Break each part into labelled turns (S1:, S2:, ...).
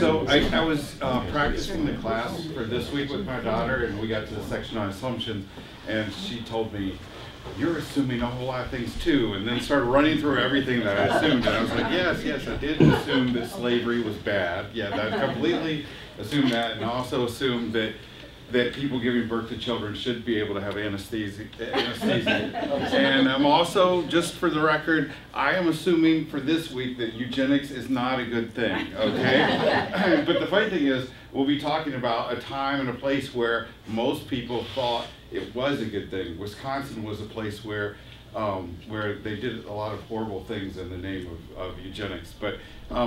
S1: So I was practicing the class for this week with my daughter, and we got to the section on assumptions, and she told me, "You're assuming a whole lot of things too," and then started running through everything that I assumed, and I was like, yes, I did assume that slavery was bad. Yeah, I completely assumed that, and I also assumed that people giving birth to children should be able to have anesthesia. And I'm also, just for the record, I am assuming for this week that eugenics is not a good thing, okay? But the funny thing is, we'll be talking about a time and a place where most people thought it was a good thing. Wisconsin was a place where they did a lot of horrible things in the name of eugenics. But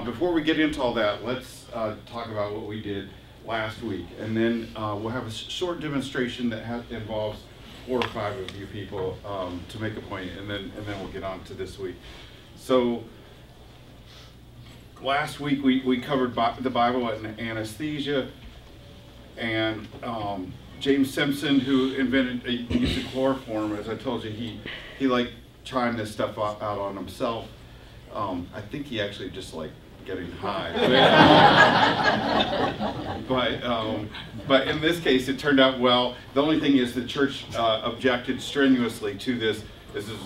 S1: before we get into all that, let's talk about what we did last week, and then we'll have a short demonstration that involves 4 or 5 of you people to make a point, and then we'll get on to this week. So last week we covered the Bible and anesthesia, and James Simpson, who invented the use of chloroform, as I told you, he liked trying this stuff out on himself. I think he actually just liked getting high. But in this case, it turned out well. The only thing is the church objected strenuously to this. This is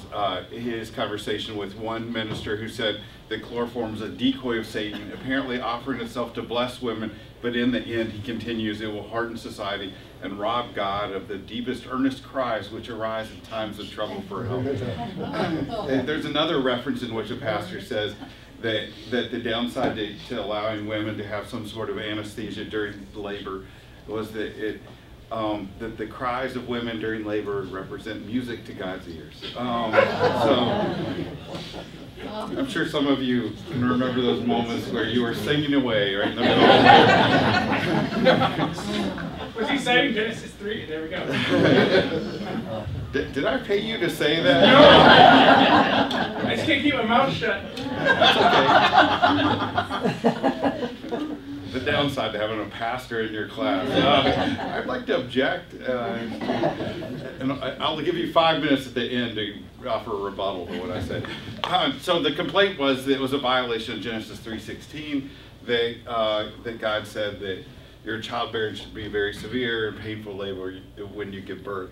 S1: his conversation with one minister who said that chloroform is a decoy of Satan, apparently offering itself to bless women, but in the end, he continues, it will harden society and rob God of the deepest earnest cries which arise in times of trouble for help. There's another reference in which a pastor says that the downside to allowing women to have some sort of anesthesia during labor was that that the cries of women during labor represent music to God's ears. So I'm sure some of you can remember those moments where you were singing away right in the middle.
S2: Was he saying Genesis 3? There we go.
S1: Did I pay you to say that?
S2: No! I just can't keep my mouth shut.
S1: That's okay. The downside to having a pastor in your class. I'd like to object, and I'll give you 5 minutes at the end to offer a rebuttal to what I said. So the complaint was that it was a violation of Genesis 3:16, that God said that your childbearing should be very severe and painful labor when you give birth.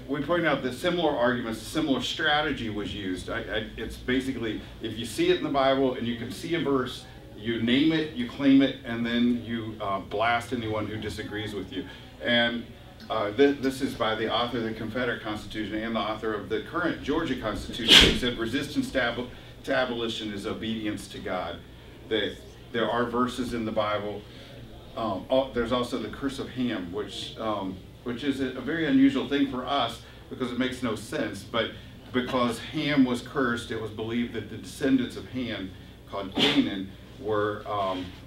S1: We pointed out that similar arguments, similar strategy was used. It's basically, if you see it in the Bible and you can see a verse, you name it, you claim it, and then you blast anyone who disagrees with you. And this is by the author of the Confederate Constitution and the author of the current Georgia Constitution. He said, resistance to abolition is obedience to God. That there are verses in the Bible. There's also the curse of Ham, which is a very unusual thing for us because it makes no sense. But because Ham was cursed, it was believed that the descendants of Ham, called Canaan, were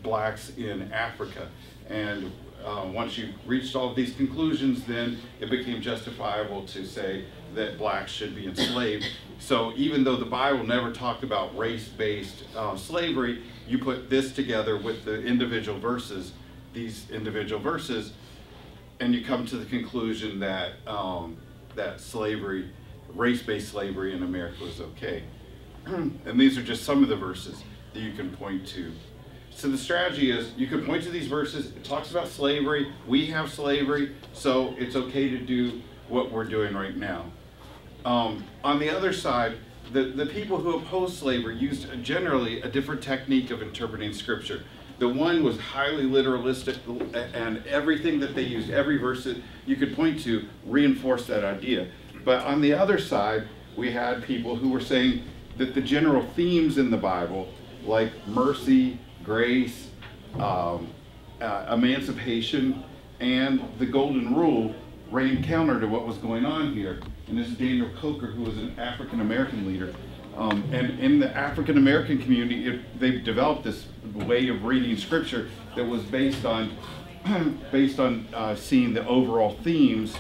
S1: blacks in Africa. And once you reached all of these conclusions, then it became justifiable to say that blacks should be enslaved. So even though the Bible never talked about race-based slavery, you put this together with the individual verses, these individual verses, and you come to the conclusion that that slavery, race-based slavery in America was okay. And these are just some of the verses that you can point to. So the strategy is, you can point to these verses, it talks about slavery, we have slavery, so it's okay to do what we're doing right now. On the other side, the people who oppose slavery used generally a different technique of interpreting scripture. The one was highly literalistic, and everything that they used, every verse that you could point to, reinforced that idea. But on the other side, we had people who were saying that the general themes in the Bible, like mercy, grace, emancipation, and the golden rule, ran counter to what was going on here. And this is Daniel Coker, who was an African-American leader. And in the African-American community, they've developed this way of reading scripture that was based on seeing the overall themes,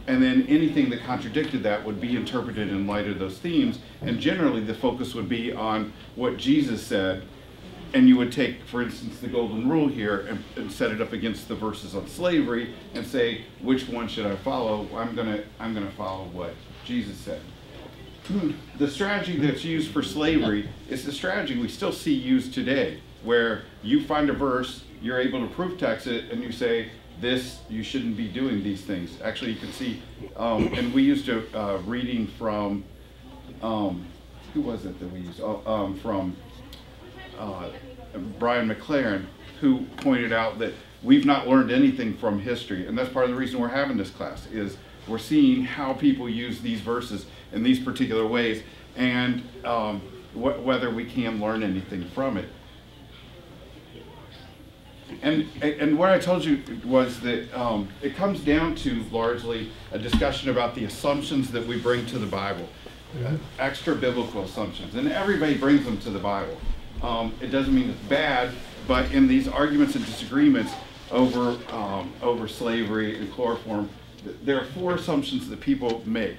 S1: and then anything that contradicted that would be interpreted in light of those themes. And generally, the focus would be on what Jesus said, and you would take, for instance, the golden rule here and set it up against the verses on slavery and say, which one should I follow? I'm gonna follow what Jesus said. the strategy that's used for slavery is the strategy we still see used today, where you find a verse, you're able to proof text it, and you say, this, you shouldn't be doing these things. Actually, you can see, and we used a reading from, who was it that we used? From Brian McLaren, who pointed out that we've not learned anything from history, and that's part of the reason we're having this class, is we're seeing how people use these verses in these particular ways, and whether we can learn anything from it. And what I told you was that it comes down to largely a discussion about the assumptions that we bring to the Bible, extra biblical assumptions, and everybody brings them to the Bible. It doesn't mean it's bad, but in these arguments and disagreements over slavery and chloroform, there are 4 assumptions that people make.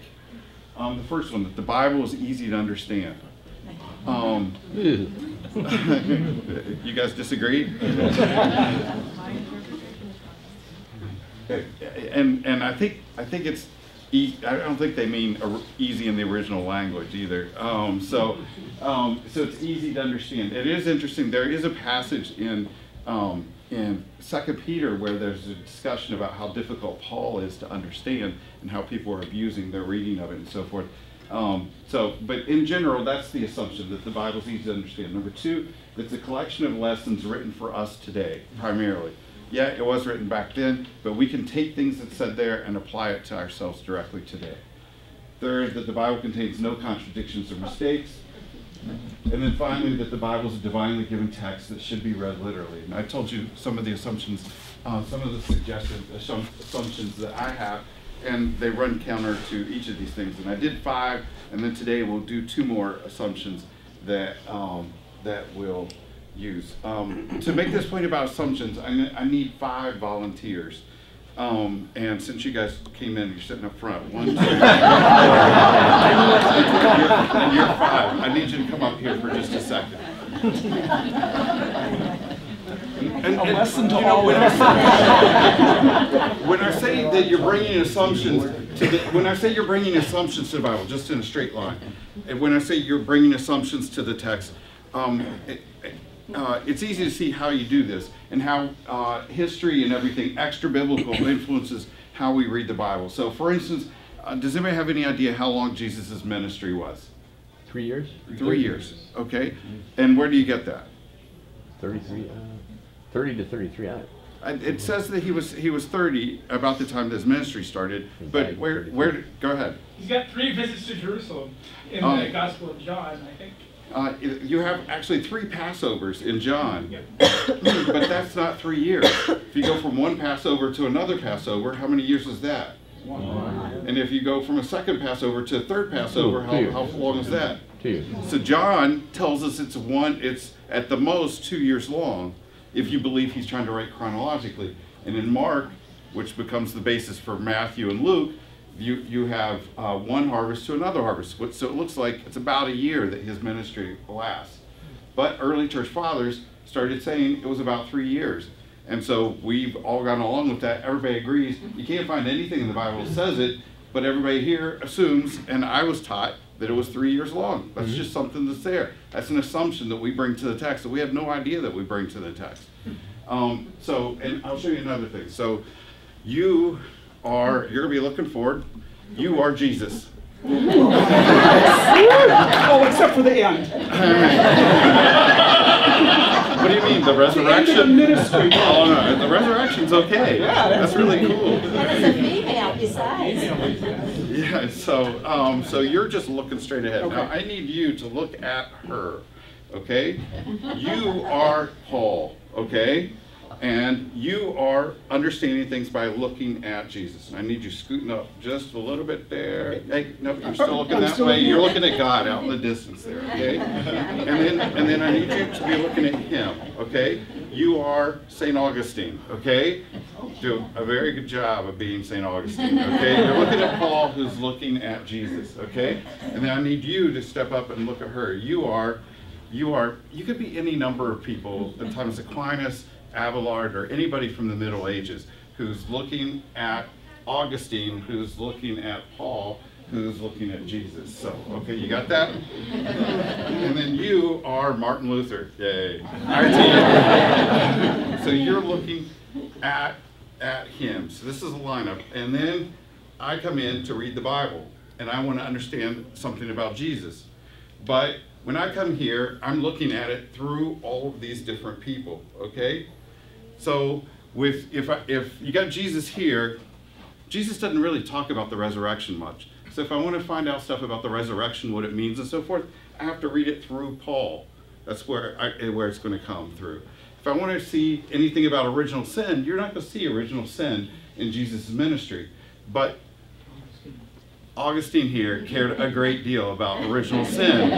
S1: The first one, that the Bible is easy to understand. You guys disagree? And I think it's I don't think they mean easy in the original language either. So it's easy to understand. It is interesting. There is a passage in 2 Peter where there's a discussion about how difficult Paul is to understand and how people are abusing their reading of it and so forth. But in general, that's the assumption, that the Bible's easy to understand. Number 2, it's a collection of lessons written for us today, primarily. Yeah, it was written back then, but we can take things that's said there and apply it to ourselves directly today. Third, that the Bible contains no contradictions or mistakes. And then finally, that the Bible is a divinely given text that should be read literally. And I told you some of the assumptions, some of the suggested assumptions that I have, and they run counter to each of these things. And I did 5, and then today we'll do 2 more assumptions that we'll use. To make this point about assumptions, I need 5 volunteers. And since you guys came in, you're sitting up front. 1, 2, and you're 5. I need you to come up here for just a second. And
S2: lesson to
S1: all. When I say that you're bringing assumptions to when I say you're bringing assumptions to the Bible, just in a straight line, and when I say you're bringing assumptions to the text, it's easy to see how you do this and how history and everything extra biblical influences how we read the Bible. So, for instance, does anybody have any idea how long Jesus' ministry was?
S3: 3 years.
S1: 3 years. Okay. And where do you get that?
S3: 33. 30 to 33.
S1: It says that he was 30 about the time this ministry started. But where? Go ahead.
S2: He's got 3 visits to Jerusalem in the Gospel of John, I think.
S1: You have actually 3 Passovers in John,
S2: Yep.
S1: But that's not 3 years. If you go from one Passover to another Passover, how many years is that? 1. And if you go from a second Passover to a third Passover, how long is that?
S3: 2 years.
S1: So John tells us it's at the most 2 years long, if you believe he's trying to write chronologically. And in Mark, which becomes the basis for Matthew and Luke, you have one harvest to another harvest. So it looks like it's about a year that his ministry lasts. But early church fathers started saying it was about 3 years. And so we've all gone along with that. Everybody agrees. You can't find anything in the Bible that says it, but everybody here assumes, and I was taught, that it was 3 years long. That's just something that's there. That's an assumption that we bring to the text that we have no idea that we bring to the text. And I'll show you another thing. So you're going to be looking forward. You are Jesus.
S4: Oh, except for the end.
S1: What do you mean, the resurrection?
S4: The ministry.
S1: Oh, no, the resurrection's okay.
S4: Yeah,
S1: that's really cool.
S5: And it's a female besides.
S1: Yeah, so you're just looking straight ahead.
S4: Okay.
S1: Now, I need you to look at her, okay? You are Paul, okay? And you are understanding things by looking at Jesus. And I need you scooting up just a little bit there. Hey, no, you're still looking that way. You're looking at God out in the distance there, okay? And then I need you to be looking at him, okay? You are St. Augustine, okay? Do a very good job of being St. Augustine, okay? You're looking at Paul, who's looking at Jesus, okay? And then I need you to step up and look at her. You could be any number of people, Thomas Aquinas, Abelard, or anybody from the Middle Ages who's looking at Augustine, who's looking at Paul, who's looking at Jesus. So, okay, you got that? And then you are Martin Luther. Yay. So you're looking at him. So this is a lineup. And then I come in to read the Bible, and I want to understand something about Jesus. But when I come here, I'm looking at it through all of these different people, okay? So if you got Jesus here, Jesus doesn't really talk about the resurrection much. So if I want to find out stuff about the resurrection, what it means and so forth, I have to read it through Paul. That's where it's going to come through. If I want to see anything about original sin, you're not going to see original sin in Jesus' ministry. But Augustine here cared a great deal about original sin.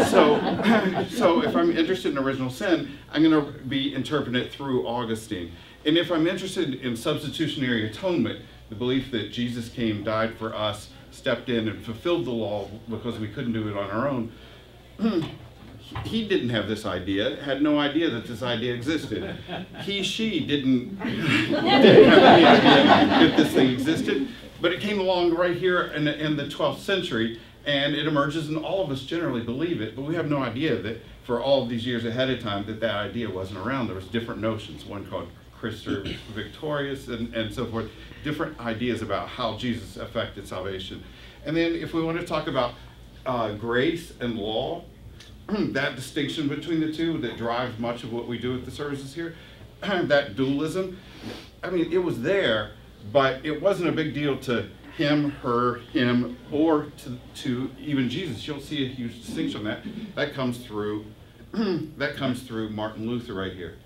S1: So if I'm interested in original sin, I'm going to be interpreting it through Augustine. And if I'm interested in substitutionary atonement, the belief that Jesus came, died for us, stepped in and fulfilled the law because we couldn't do it on our own, he didn't have this idea, had no idea that this idea existed. She didn't have any idea that this thing existed, but it came along right here in the 12th century, and it emerges, and all of us generally believe it, but we have no idea that for all of these years ahead of time that idea wasn't around. There was different notions, one called Christus Victorious and so forth, different ideas about how Jesus affected salvation. And then if we want to talk about grace and law, that distinction between the two that drives much of what we do at the services here, that dualism, I mean, it was there, but it wasn't a big deal to him, her, him, or to even Jesus. You'll see a huge distinction on that. That comes through Martin Luther right here.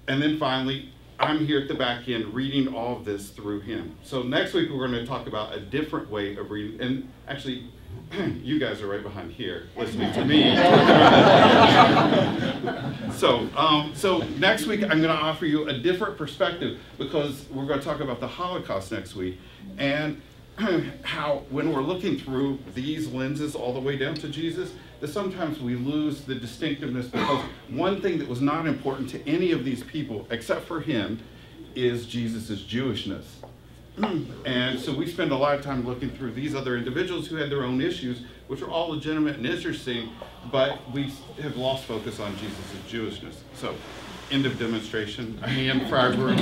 S1: And then finally, I'm here at the back end reading all of this through him. So next week we're going to talk about a different way of reading, and actually you guys are right behind here listening to me. So next week I'm going to offer you a different perspective, because we're going to talk about the Holocaust next week, and how when we're looking through these lenses all the way down to Jesus, that sometimes we lose the distinctiveness, because one thing that was not important to any of these people except for him is Jesus' Jewishness. And so we spend a lot of time looking through these other individuals who had their own issues, which are all legitimate and interesting, but we have lost focus on Jesus' Jewishness. So, end of demonstration. I am Freiberg.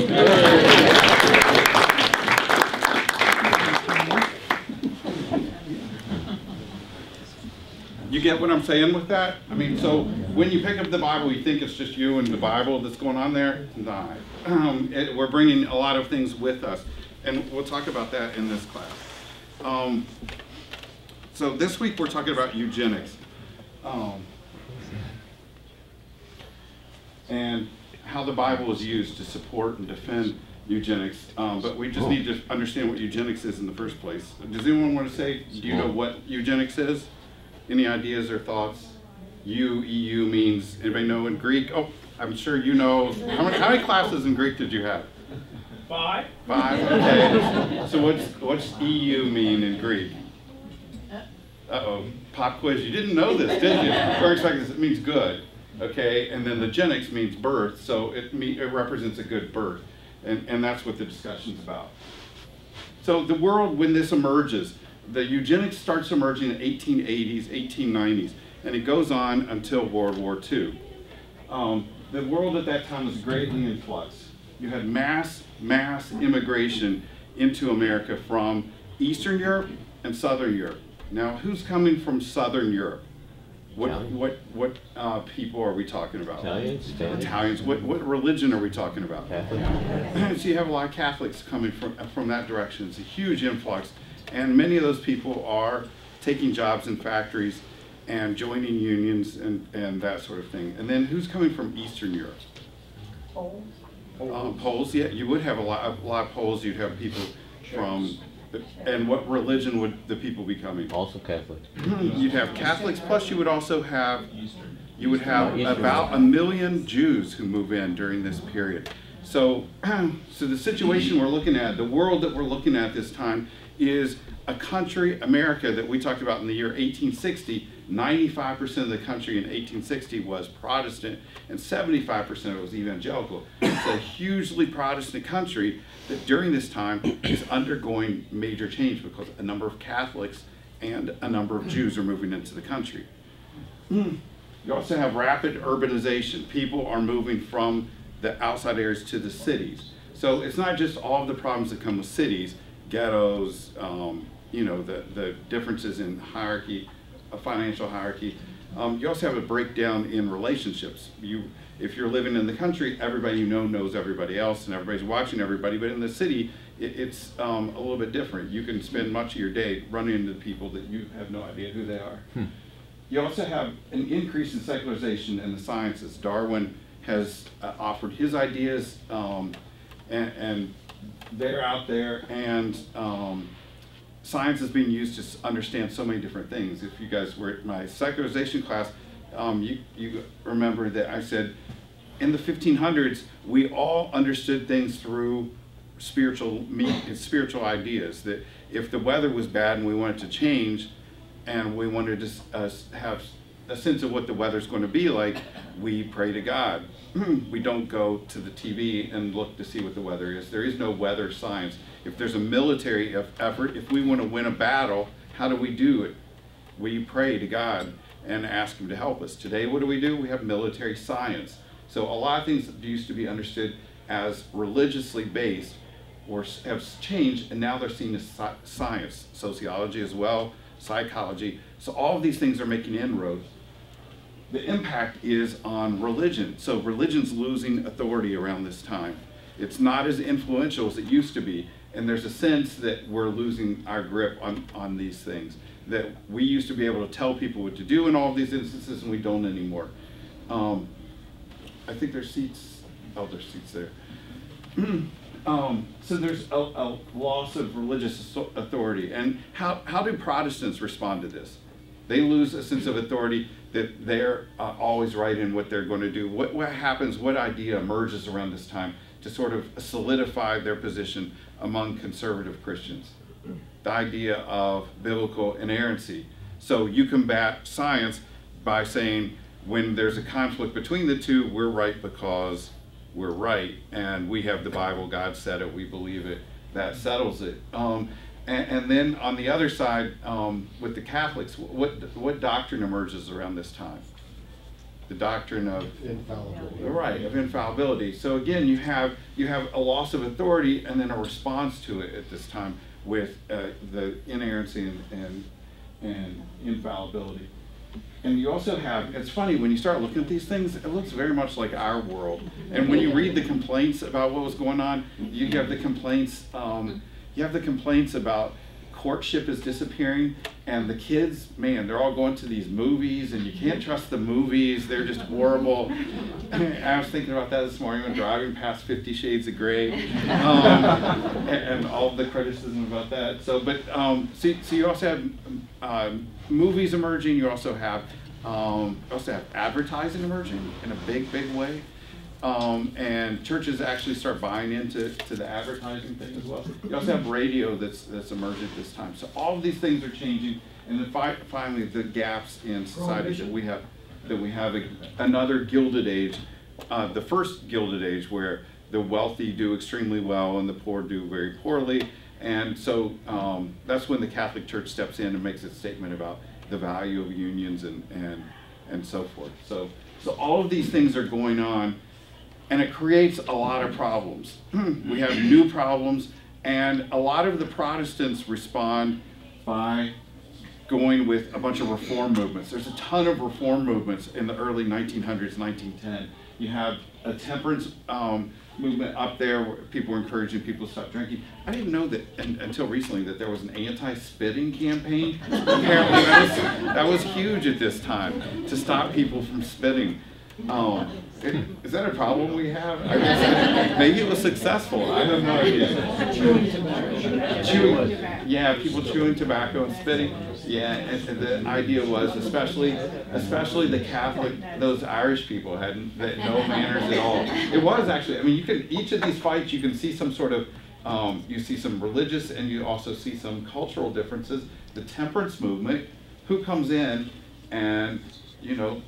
S1: You get what I'm saying with that? I mean, so when you pick up the Bible, you think it's just you and the Bible that's going on there? No. We're bringing a lot of things with us, and we'll talk about that in this class. So this week we're talking about eugenics, and how the Bible is used to support and defend eugenics, but we just need to understand what eugenics is in the first place. Does anyone want to say, do you know what eugenics is? Any ideas or thoughts? EU means, anybody know in Greek? Oh, I'm sure you know. How many classes in Greek did you have?
S2: 5.
S1: 5, okay. So what's EU mean in Greek? Uh-oh, pop quiz. You didn't know this, did you? It means good, okay? And then the genics means birth, so it represents a good birth. And that's what the discussion's about. So the world, when this emerges, the eugenics starts emerging in the 1880s, 1890s, and it goes on until World War II. The world at that time was greatly in flux. You had mass immigration into America from Eastern Europe and Southern Europe. Now, who's coming from Southern Europe? What people are we talking about? Italians. What religion are we talking about?
S3: Catholic.
S1: So you have a lot of Catholics coming from that direction. It's a huge influx. And many of those people are taking jobs in factories and joining unions and that sort of thing. And then who's coming from Eastern Europe? Poles, yeah, you would have a lot of Poles. You'd have people from, and what religion would the people be coming?
S3: Also Catholic.
S1: You'd have Catholics, plus you would also have, about 1 million Jews who move in during this period. So the situation we're looking at, the world that we're looking at this time, is a country, America, that we talked about in the year 1860. 95% of the country in 1860 was Protestant, and 75% of it was evangelical. It's a hugely Protestant country that during this time is undergoing major change, because a number of Catholics and a number of Jews are moving into the country. You also have rapid urbanization. People are moving from the outside areas to the cities. So it's not just all of the problems that come with cities, ghettos, you know, the differences in hierarchy, financial hierarchy. You also have a breakdown in relationships. If you're living in the country, everybody you know knows everybody else, and everybody's watching everybody. But in the city, it's a little bit different. You can spend much of your day running into people that you have no idea who they are. You also have an increase in secularization in the sciences. Darwin has offered his ideas, and they're out there, and science is being used to understand so many different things. If you guys were at my secularization class, you remember that I said in the 1500s, we all understood things through spiritual ideas, that if the weather was bad and we wanted to change, and we wanted to have a sense of what the weather's going to be like, we pray to God. We don't go to the TV and look to see what the weather is. There is no weather science. If there's a military effort, if we want to win a battle, how do we do it? We pray to God and ask Him to help us. Today, what do? We have military science. So a lot of things that used to be understood as religiously based have changed, and now they're seen as science, sociology as well, psychology. So all of these things are making inroads. The impact is on religion. So religion's losing authority around this time. It's not as influential as it used to be. And there's a sense that we're losing our grip on these things. That we used to be able to tell people what to do in all of these instances, and we don't anymore. I think there's seats. Oh, there's seats there. So there's a loss of religious authority. And how do Protestants respond to this? They lose a sense of authority, that they're always right in what they're going to do. What happens, what idea emerges around this time to sort of solidify their position among conservative Christians? The idea of biblical inerrancy. So you combat science by saying, when there's a conflict between the two, we're right because we're right, and we have the Bible, God said it, we believe it, that settles it. And then on the other side, with the Catholics, what doctrine emerges around this time? The doctrine of infallibility. Right, of infallibility. So again, you have a loss of authority and then a response to it at this time with the inerrancy and infallibility. And you also have, it's funny, when you start looking at these things, it looks very much like our world. And when you read the complaints about what was going on, you have the complaints about courtship is disappearing, and the kids, man, they're all going to these movies, and you can't trust the movies, they're just horrible. I was thinking about that this morning when driving past 50 Shades of Grey, and all the criticism about that. So, but so you also have movies emerging. You also have advertising emerging in a big way. And churches actually start buying into the advertising thing as well. You also have radio that's emerged at this time. So all of these things are changing, and then finally the gaps in society that we have another Gilded Age, the first Gilded Age, where the wealthy do extremely well and the poor do very poorly. And so that's when the Catholic Church steps in and makes its statement about the value of unions and so forth. So all of these things are going on. And it creates a lot of problems. We have new problems, and a lot of the Protestants respond by going with a bunch of reform movements. There's a ton of reform movements in the early 1900s, 1910. You have a temperance movement up there where people were encouraging people to stop drinking. I didn't know that until recently that there was an anti-spitting campaign. Apparently that was huge at this time, to stop people from spitting. Is that a problem we have? I mean, maybe it was successful. I have no idea. Yeah, people chewing tobacco and spitting. Yeah, and the idea was, especially the Catholic, those Irish people had no manners at all. It was actually. I mean, each of these fights, you can see some sort of, you see some religious, and you also see some cultural differences. The temperance movement, who comes in and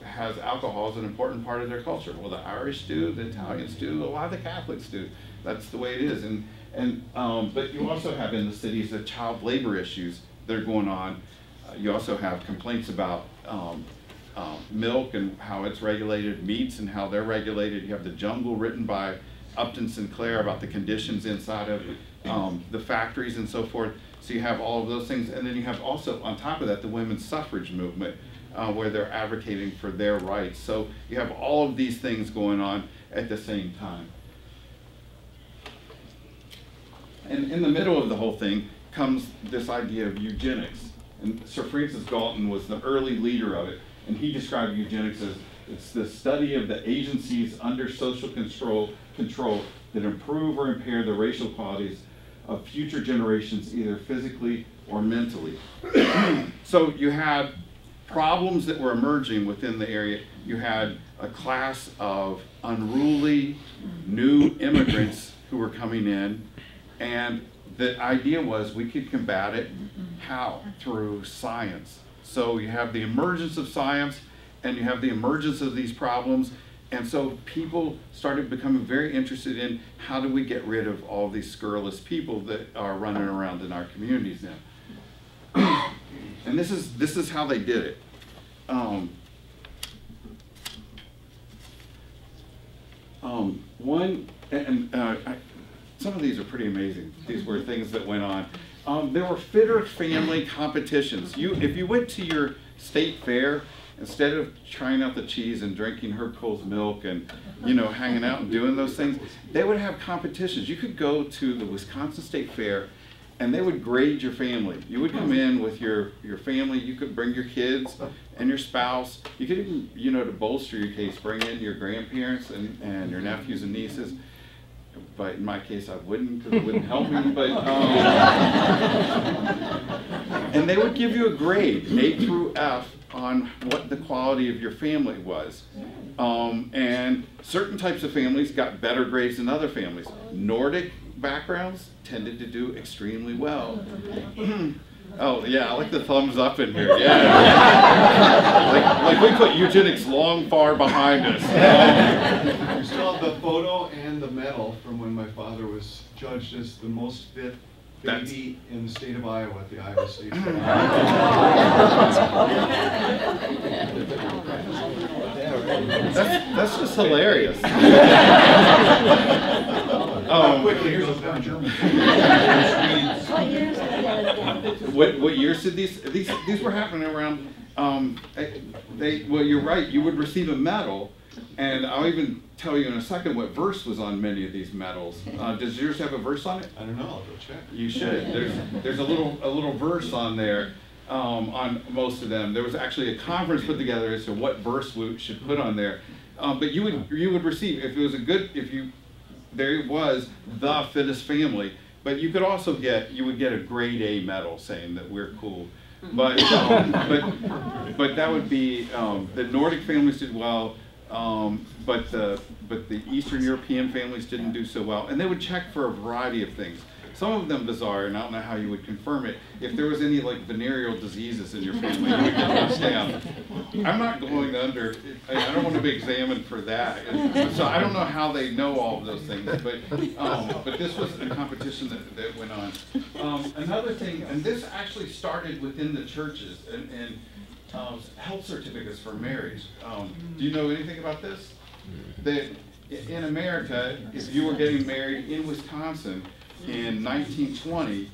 S1: has alcohol as an important part of their culture? Well, the Irish do, the Italians do, a lot of the Catholics do. That's the way it is. But you also have in the cities the child labor issues that are going on. you also have complaints about milk and how it's regulated, meats and how they're regulated. You have The Jungle, written by Upton Sinclair, about the conditions inside of the factories and so forth. So you have all of those things, and then you have also, on top of that, the women's suffrage movement, where they're advocating for their rights. So you have all of these things going on at the same time. And in the middle of the whole thing comes this idea of eugenics. And Sir Francis Galton was the early leader of it, and he described eugenics as it's the study of the agencies under social control that improve or impair the racial qualities of future generations, either physically or mentally. So you had problems that were emerging within the area. You had a class of unruly new immigrants who were coming in, and the idea was we could combat it. How? Through science. So you have the emergence of science, and you have the emergence of these problems, and so people started becoming very interested in how do we get rid of all these scurrilous people that are running around in our communities now. And this is how they did it. Some of these are pretty amazing. These were things that went on. There were fitter family competitions. If you went to your state fair, instead of trying out the cheese and drinking Herb Cole's milk and hanging out and doing those things, they would have competitions. You could go to the Wisconsin State Fair, and they would grade your family. You would come in with your family. You could bring your kids and your spouse. You could even, to bolster your case, bring in your grandparents and your nephews and nieces. But in my case, I wouldn't, because it wouldn't help me. But and they would give you a grade, A through F, on what the quality of your family was. And certain types of families got better grades than other families. Nordic backgrounds tended to do extremely well. Oh yeah, I like the thumbs up in here. Yeah, like we put eugenics long far behind us.
S6: We still have the photo and the medal from when my father was judged as the most fit baby in the state of Iowa at the Iowa State Fair.
S1: That's just hilarious.
S6: Quickly, here's a German.
S1: What years did these were happening around? Well, you're right. You would receive a medal, and I'll even tell you in a second what verse was on many of these medals. Does yours have a verse on it?
S6: I don't know. I'll go check.
S1: You should. There's a little verse on there. On most of them, there was actually a conference put together as to what verse we should put on there. But you would receive, if it was there it was, the fittest family. But you could also you would get a grade A medal saying that we're cool. But but that would be the Nordic families did well, but the Eastern European families didn't do so well, and they would check for a variety of things. Some of them bizarre, and I don't know how you would confirm it. If there was any like venereal diseases in your family, you would get those down. I'm not going under. I don't want to be examined for that. So I don't know how they know all of those things. But this was a competition that went on. Another thing, and this actually started within the churches and health certificates for marriage. Do you know anything about this? That in America, if you were getting married in Wisconsin in 1920,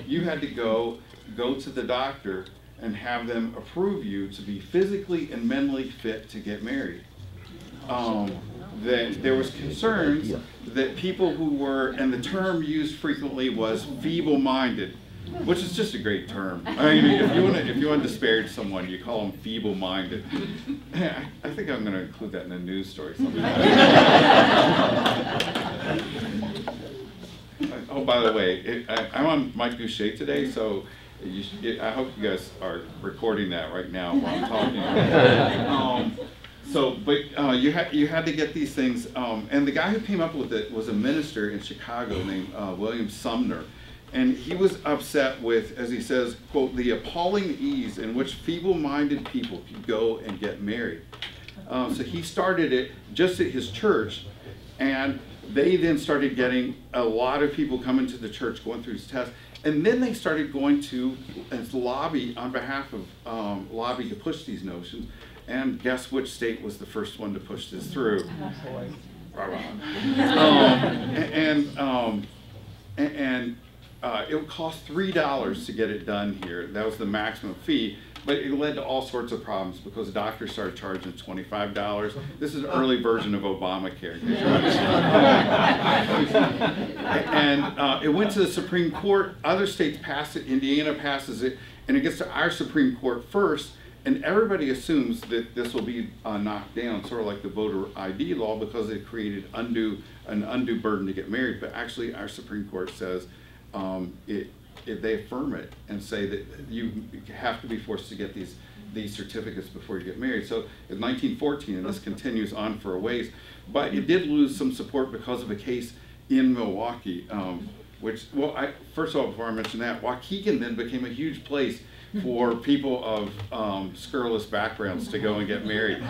S1: you had to go to the doctor and have them approve you to be physically and mentally fit to get married. That there was concerns that people who were, and the term used frequently was feeble-minded, which is just a great term. I mean, if you want to disparage someone, you call them feeble-minded. I think I'm going to include that in a news story sometime. Oh, by the way, I'm on Mike Boucher today, so I hope you guys are recording that right now while I'm talking. You had to get these things, and the guy who came up with it was a minister in Chicago named William Sumner, and he was upset with, as he says, quote, the appalling ease in which feeble-minded people could go and get married. So he started it just at his church, and they then started getting a lot of people coming to the church, going through his tests, And then they started going to lobby on behalf of lobby to push these notions. And guess which state was the first one to push this through? It would cost $3 to get it done here. That was the maximum fee. But it led to all sorts of problems because doctors started charging $25. This is an early version of Obamacare. And it went to the Supreme Court. Other states passed it. Indiana passes it. And it gets to our Supreme Court first. And everybody assumes that this will be knocked down, sort of like the voter ID law, because it created an undue burden to get married. But actually, our Supreme Court says if they affirm it and say that you have to be forced to get these certificates before you get married. So in 1914, and this continues on for a ways, but it did lose some support because of a case in Milwaukee, first of all, before I mention that, Waukegan then became a huge place for people of scurrilous backgrounds to go and get married.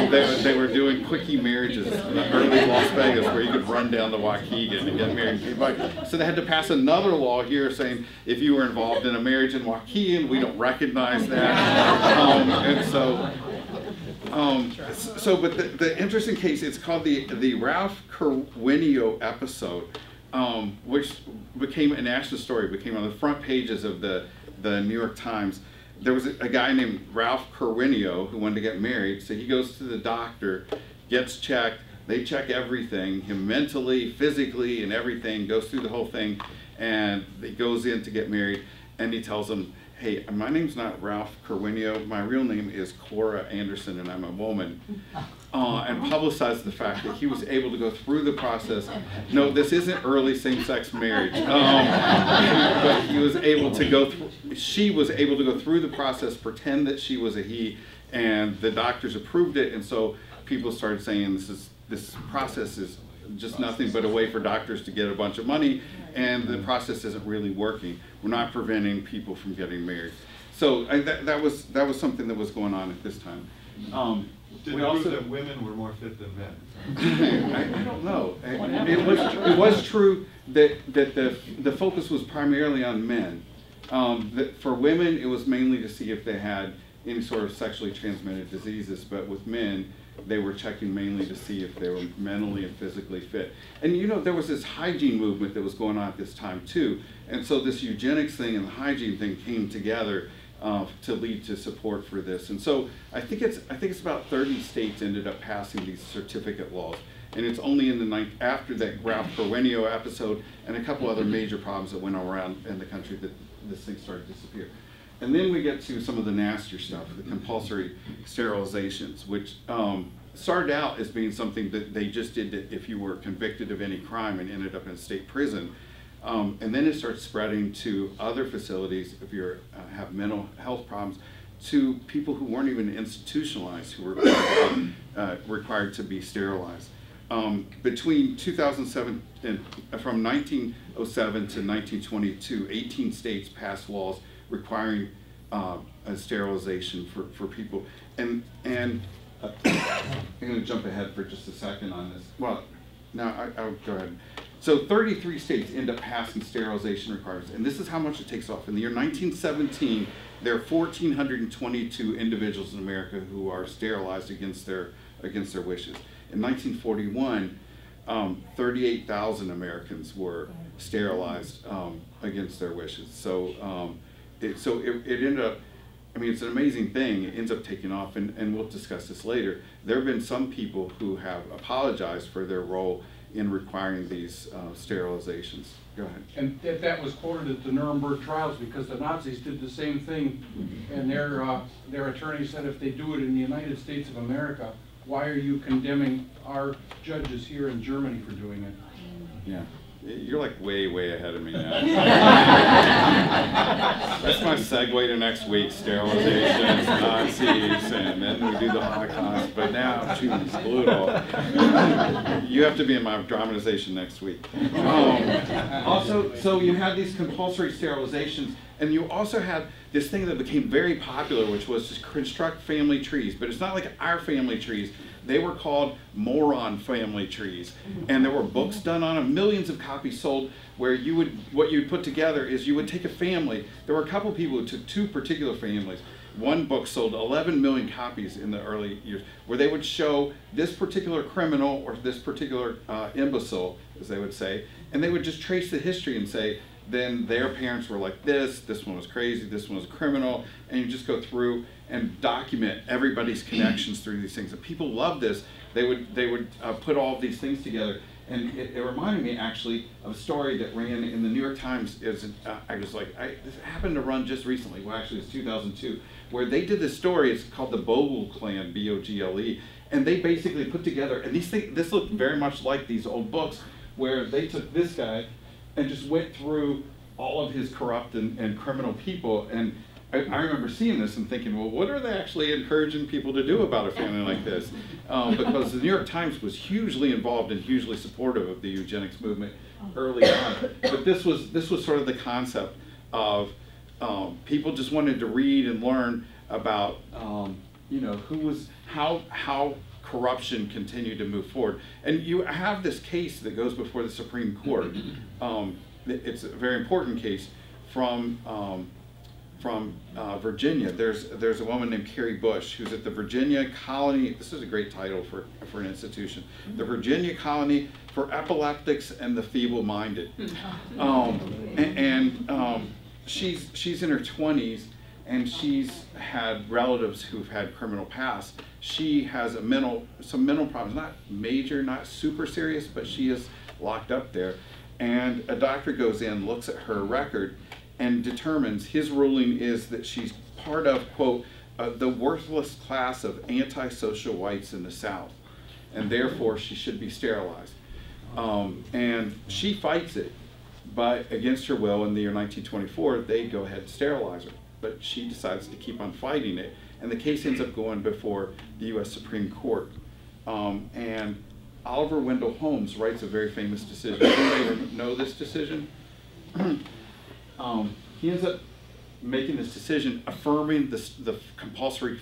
S1: They were doing quickie marriages in the early Las Vegas where you could run down to Waukegan and get married. So they had to pass another law here saying if you were involved in a marriage in Waukegan, we don't recognize that. But the interesting case, it's called the Ralph Carwinio episode, which became a national story, became on the front pages of the New York Times. There was a guy named Ralph Carwinio who wanted to get married, so he goes to the doctor, gets checked, they check everything, him mentally, physically, and everything, goes through the whole thing, and he goes in to get married, and he tells him, hey, my name's not Ralph Carwinio, my real name is Cora Anderson, and I'm a woman. And publicized the fact that he was able to go through the process. No, this isn't early same-sex marriage. But he was able to go through, she was able to go through the process, pretend that she was a he, and the doctors approved it, and so people started saying this process is just nothing but a way for doctors to get a bunch of money, and the process isn't really working. We're not preventing people from getting married. So that was something that was going on at this time.
S6: Did it prove that women were more fit than men?
S1: I don't know. It was true that the focus was primarily on men. That for women, it was mainly to see if they had any sort of sexually transmitted diseases, but with men, they were checking mainly to see if they were mentally and physically fit. And you know, there was this hygiene movement that was going on at this time too, and so this eugenics thing and the hygiene thing came together to lead to support for this. And so I think it's about 30 states ended up passing these certificate laws. And it's only in the after that Ralph Carwinio episode and a couple other major problems that went around in the country that this thing started to disappear. And then we get to some of the nastier stuff, the compulsory sterilizations, which started out as being something that they just did if you were convicted of any crime and ended up in state prison. And then it starts spreading to other facilities if you have mental health problems, to people who weren't even institutionalized, who were required to be sterilized. Between 2007 and from 1907 to 1922, 18 states passed laws requiring a sterilization for people. And I'm going to jump ahead for just a second on this. Well, now I'll go ahead. So 33 states end up passing sterilization requirements, and this is how much it takes off. In the year 1917, there are 1,422 individuals in America who are sterilized against their wishes. In 1941, 38,000 Americans were sterilized against their wishes. So it ended up, I mean, it's an amazing thing. It ends up taking off, and we'll discuss this later. There have been some people who have apologized for their role in requiring these sterilizations. Go ahead.
S7: And that was quoted at the Nuremberg trials because the Nazis did the same thing, and their attorney said if they do it in the United States of America, why are you condemning our judges here in Germany for doing it?
S1: Yeah. You're like way ahead of me now. That's my segue to next week, sterilizations, Nazis, and then we do the Holocaust, but now, geez, blew it all. You have to be in my dramatization next week. Also, so you have these compulsory sterilizations, and you also have this thing that became very popular, which was to construct family trees, but it's not like our family trees. They were called moron family trees, and there were books done on them, millions of copies sold, where what you'd put together is you would take a family. There were a couple of people who took two particular families. One book sold 11 million copies in the early years, where they would show this particular criminal or this particular imbecile, as they would say, and they would just trace the history and say, then their parents were like this one was crazy, this one was a criminal, and you just go through and document everybody's connections through these things. And people loved this. They would put all of these things together. And it reminded me actually of a story that ran in the New York Times. This happened to run just recently. Well, actually, it's 2002, where they did this story. It's called the Bogle Clan, B-O-G-L-E, and they basically put together. And this looked very much like these old books, where they took this guy and just went through all of his corrupt and criminal people. And I remember seeing this and thinking, well, what are they actually encouraging people to do about a family like this? Because the New York Times was hugely involved and hugely supportive of the eugenics movement early on. But this was sort of the concept of people just wanted to read and learn about how corruption continued to move forward. And you have this case that goes before the Supreme Court. It's a very important case from Virginia. There's a woman named Carrie Bush who's at the Virginia Colony. This is a great title for an institution. The Virginia Colony for Epileptics and the Feeble-Minded. She's in her 20s, and she's had relatives who've had criminal past. She has some mental problems, not major, not super serious, but she is locked up there. And a doctor goes in, looks at her record, and determines, his ruling is that she's part of, quote, the worthless class of antisocial whites in the South, and therefore she should be sterilized. And she fights it, but against her will, in the year 1924, they go ahead and sterilize her. But she decides to keep on fighting it, and the case ends up going before the U.S. Supreme Court. And Oliver Wendell Holmes writes a very famous decision. Does anybody know this decision? He ends up making this decision affirming the compulsory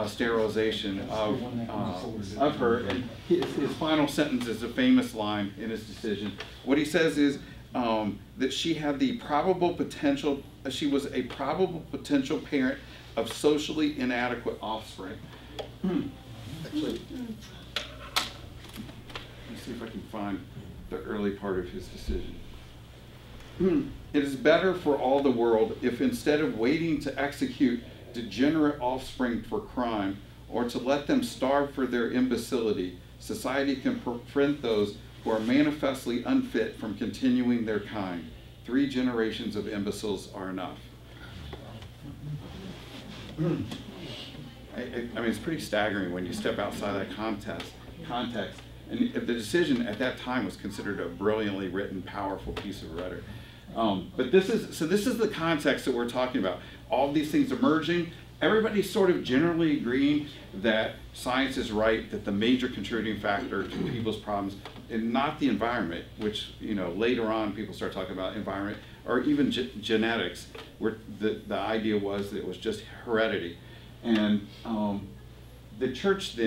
S1: sterilization of her. And his final sentence is a famous line in his decision. What he says is that she had the probable potential. She was a probable potential parent of socially inadequate offspring. Actually, let me see if I can find the early part of his decision. It is better for all the world if, instead of waiting to execute degenerate offspring for crime or to let them starve for their imbecility, society can prevent those who are manifestly unfit from continuing their kind. 3 generations of imbeciles are enough. I mean, it's pretty staggering when you step outside that context. And the decision at that time was considered a brilliantly written, powerful piece of rhetoric. But this is the context that we're talking about. All these things emerging, everybody's sort of generally agreeing that science is right, that the major contributing factor to people's problems is not the environment, which, later on people start talking about environment, or even genetics, where the idea was that it was just heredity. And the church,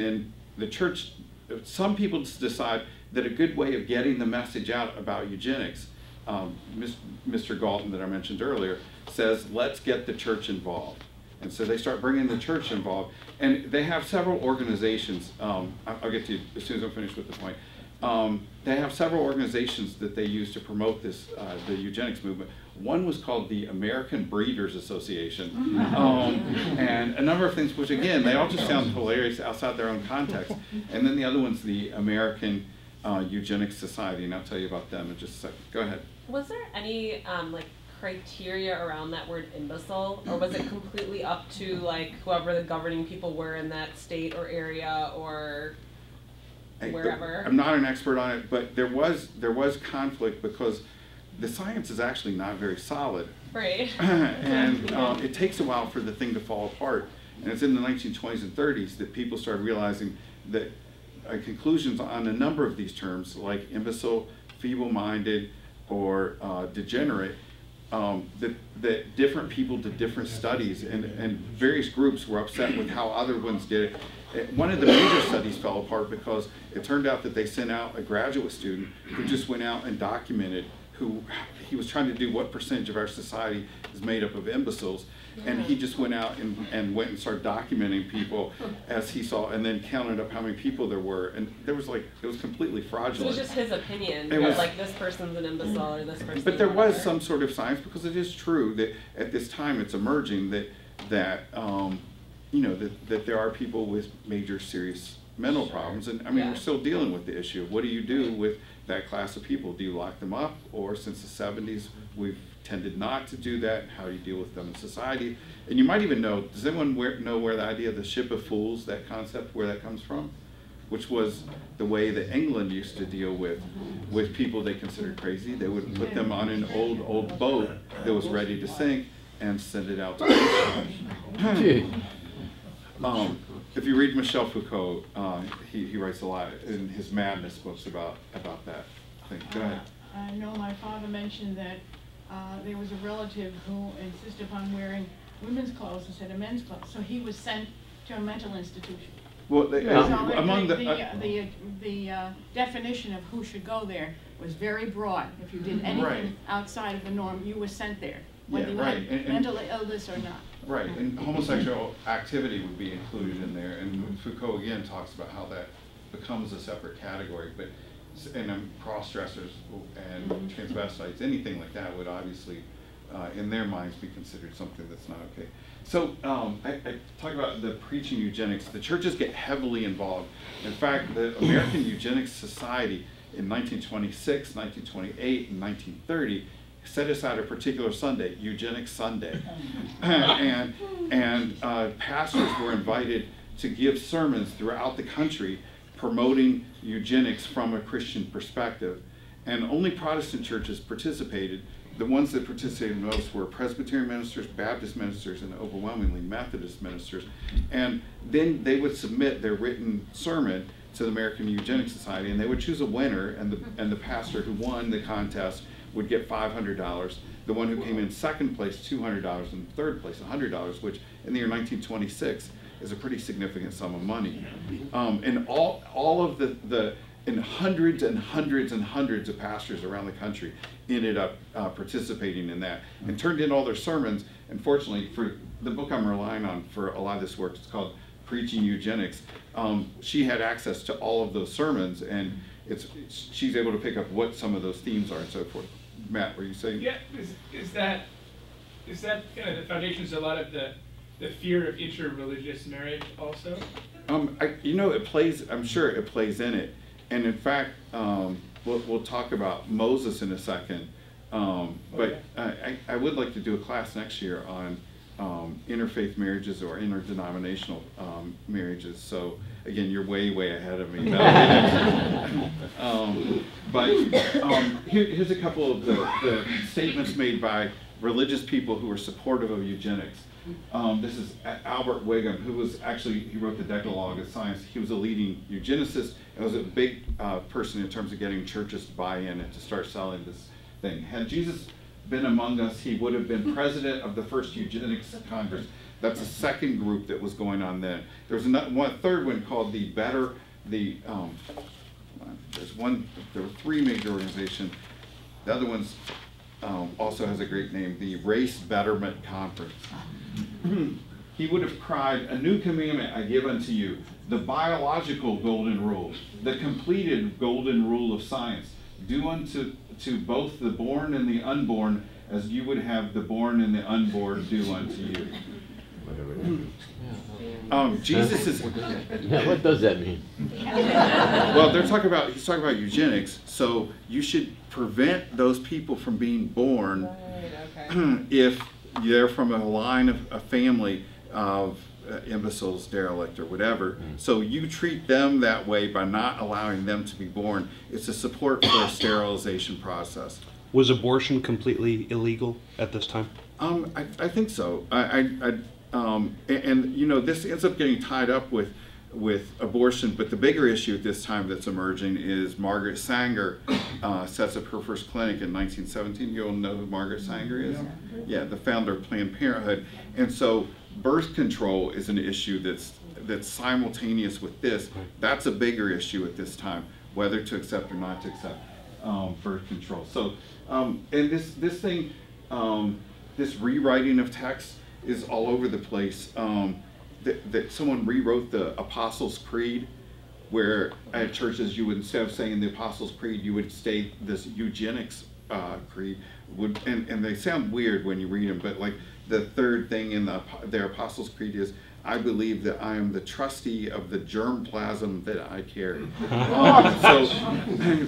S1: some people decide that a good way of getting the message out about eugenics, Mr. Galton that I mentioned earlier, says, let's get the church involved. And so they start bringing the church involved. And they have several organizations. I'll get to you as soon as I'm finished with the point. They have several organizations that they use to promote this, the eugenics movement. One was called the American Breeders Association, and a number of things, which again, they all just sound hilarious outside their own context. And then the other one's the American Eugenics Society, and I'll tell you about them in just a second. Go ahead.
S8: Was there any criteria around that word imbecile, or was it completely up to whoever the governing people were in that state or area or wherever?
S1: I'm not an expert on it, but there was conflict because the science is actually not very solid.
S8: Right.
S1: And it takes a while for the thing to fall apart. And it's in the 1920s and 30s that people started realizing that conclusions on a number of these terms, like imbecile, feeble-minded, or degenerate, that different people did different studies, and various groups were upset with how other ones did it. One of the major studies fell apart because it turned out that they sent out a graduate student who just went out and documented he was trying to do what percentage of our society is made up of imbeciles, and he just went out and went and started documenting people as he saw, and then counted up how many people there were, and there was it was completely fraudulent.
S8: So it was just his opinion,
S1: It was
S8: like this person's an imbecile or this person.
S1: But there was some sort of science, because it is true that at this time it's emerging that you know, that there are people with major serious mental problems, and I mean, we're still dealing with the issue of what do you do with that class of people? Do you lock them up, or since the 70s we've tended not to do that? How do you deal with them in society? And you might even know, does anyone know where the idea of the ship of fools, that concept, where that comes from? Which was the way that England used to deal with people they considered crazy. They would put them on an old boat that was ready to sink and send it out to if you read Michel Foucault, he writes a lot in his Madness books about that thing. Go ahead.
S9: I know my father mentioned that there was a relative who insisted upon wearing women's clothes instead of men's clothes, so he was sent to a mental institution.
S1: Well,
S9: So
S1: among
S9: the definition of who should go there was very broad. If you did anything outside of the norm, you were sent there, whether you had mental illness or not.
S1: Right, and homosexual activity would be included in there, and Foucault again talks about how that becomes a separate category, but cross-dressers and transvestites, anything like that would obviously, in their minds, be considered something that's not okay. So I talk about the preaching eugenics. The churches get heavily involved. In fact, the American Eugenics Society in 1926, 1928, and 1930 set aside a particular Sunday, Eugenics Sunday, and pastors were invited to give sermons throughout the country promoting eugenics from a Christian perspective. And only Protestant churches participated. The ones that participated most were Presbyterian ministers, Baptist ministers, and overwhelmingly Methodist ministers. And then they would submit their written sermon to the American Eugenics Society, and they would choose a winner, and the pastor who won the contest would get $500. The one who came in second place, $200, and third place, $100, which in the year 1926 is a pretty significant sum of money. And all of and hundreds and hundreds and hundreds of pastors around the country ended up participating in that and turned in all their sermons. And fortunately, for the book I'm relying on for a lot of this work, it's called Preaching Eugenics. She had access to all of those sermons, and she's able to pick up what some of those themes are and so forth. Matt, were you saying?
S2: Yeah, is that kind of the foundations of a lot of the fear of interreligious marriage also?
S1: You know, it plays. I'm sure it plays in it, and in fact, we'll talk about Moses in a second. But I would like to do a class next year on interfaith marriages or interdenominational marriages. So again, you're way ahead of me. Here's a couple of the statements made by religious people who are supportive of eugenics. This is Albert Wigham, who was actually, he wrote the Decalogue of Science. He was a leading eugenicist and was a big person in terms of getting churches to buy in and to start selling this thing. Had Jesus been among us, he would have been president of the first Eugenics Congress. That's the second group that was going on then. There was a third one called there were three major organizations. The other one's also has a great name, the Race Betterment Conference. He would have cried, "A new commandment I give unto you, the biological golden rule, the completed golden rule of science. Do unto both the born and the unborn as you would have the born and the unborn do unto you." Jesus is.
S3: Yeah, what does that mean?
S1: Well, he's talking about eugenics. So you should prevent those people from being born if they're from a line of a family of imbeciles, derelict, or whatever. So you treat them that way by not allowing them to be born. It's a support for a sterilization process.
S10: Was abortion completely illegal at this time?
S1: I think so. And you know, this ends up getting tied up with with abortion, but the bigger issue at this time that's emerging is Margaret Sanger sets up her first clinic in 1917. You all know who Margaret Sanger is? Yeah, the founder of Planned Parenthood. And so birth control is an issue that's simultaneous with this. That's a bigger issue at this time, whether to accept or not to accept birth control. So, and this thing, this rewriting of text is all over the place. That someone rewrote the Apostles' Creed, where at churches you would, instead of saying the Apostles' Creed, you would state this eugenics creed. And they sound weird when you read them, but like the third thing in their Apostles' Creed is, I believe that I am the trustee of the germplasm that I carry.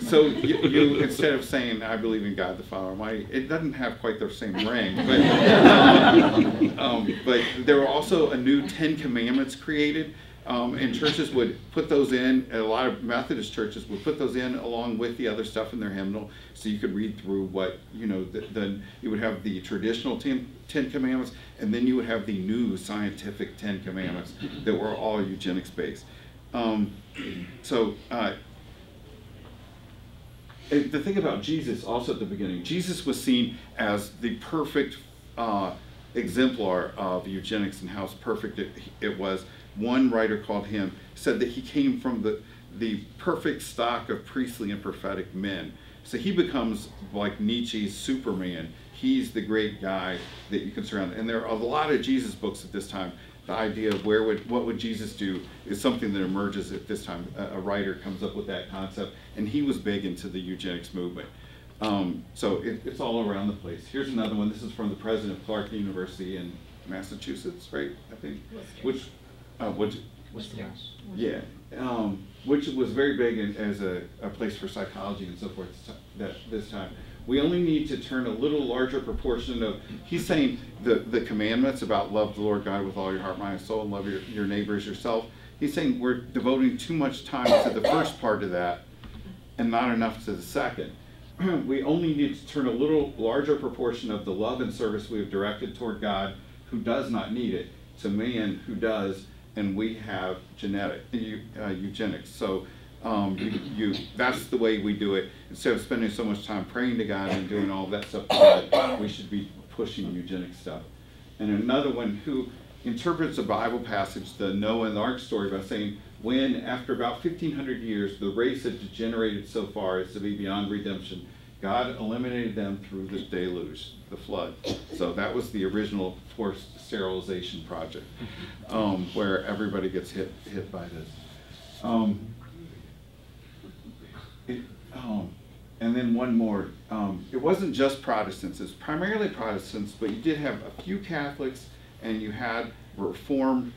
S1: So you instead of saying I believe in God the Father Almighty, it doesn't have quite the same ring. But there were also a new 10 Commandments created, and churches would put those in. A lot of Methodist churches would put those in along with the other stuff in their hymnal, so you could read through what, you know, then you would have the traditional 10 Commandments, and then you would have the new scientific 10 Commandments that were all eugenics based. The thing about Jesus also at the beginning, Jesus was seen as the perfect exemplar of eugenics and how perfect it was. One writer called him, said that he came from the perfect stock of priestly and prophetic men. So he becomes like Nietzsche's Superman. He's the great guy that you can surround. And there are a lot of Jesus books at this time. The idea of what would Jesus do is something that emerges at this time. A writer comes up with that concept, and he was big into the eugenics movement. So it's all around the place. Here's another one. This is from the president of Clark University in Massachusetts, right? I think. Which yeah, which was very big as a place for psychology and so forth this time. We only need to turn a little larger proportion of, he's saying the commandments about love the Lord God with all your heart, mind, and soul, and love your neighbor as yourself. He's saying we're devoting too much time to the first part of that and not enough to the second. We only need to turn a little larger proportion of the love and service we have directed toward God, who does not need it, to man who does, and we have eugenics. So that's the way we do it. Instead of spending so much time praying to God and doing all that stuff to God, we should be pushing eugenic stuff. And another one who interprets a Bible passage, the Noah and the Ark story, by saying, when after about 1,500 years the race had degenerated so far as to be beyond redemption, God eliminated them through the deluge, the flood. So that was the original forced sterilization project, where everybody gets hit by this. And then one more. It wasn't just Protestants. It's primarily Protestants, but you did have a few Catholics, and you had Reformed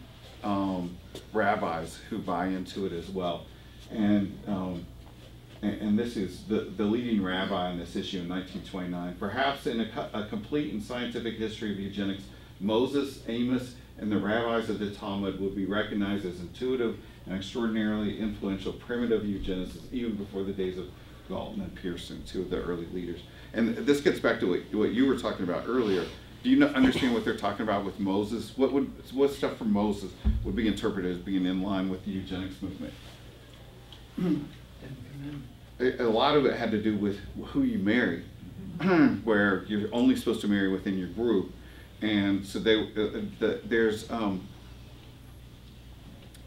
S1: rabbis who buy into it as well. And this is the leading rabbi on this issue in 1929. Perhaps in a complete and scientific history of eugenics, Moses, Amos, and the rabbis of the Talmud would be recognized as intuitive and extraordinarily influential primitive eugenicists even before the days of Galton and Pearson, two of the early leaders. And this gets back to what you were talking about earlier. Do you understand what they're talking about with Moses? What stuff from Moses would be interpreted as being in line with the eugenics movement? A lot of it had to do with who you marry, where you're only supposed to marry within your group. And so there's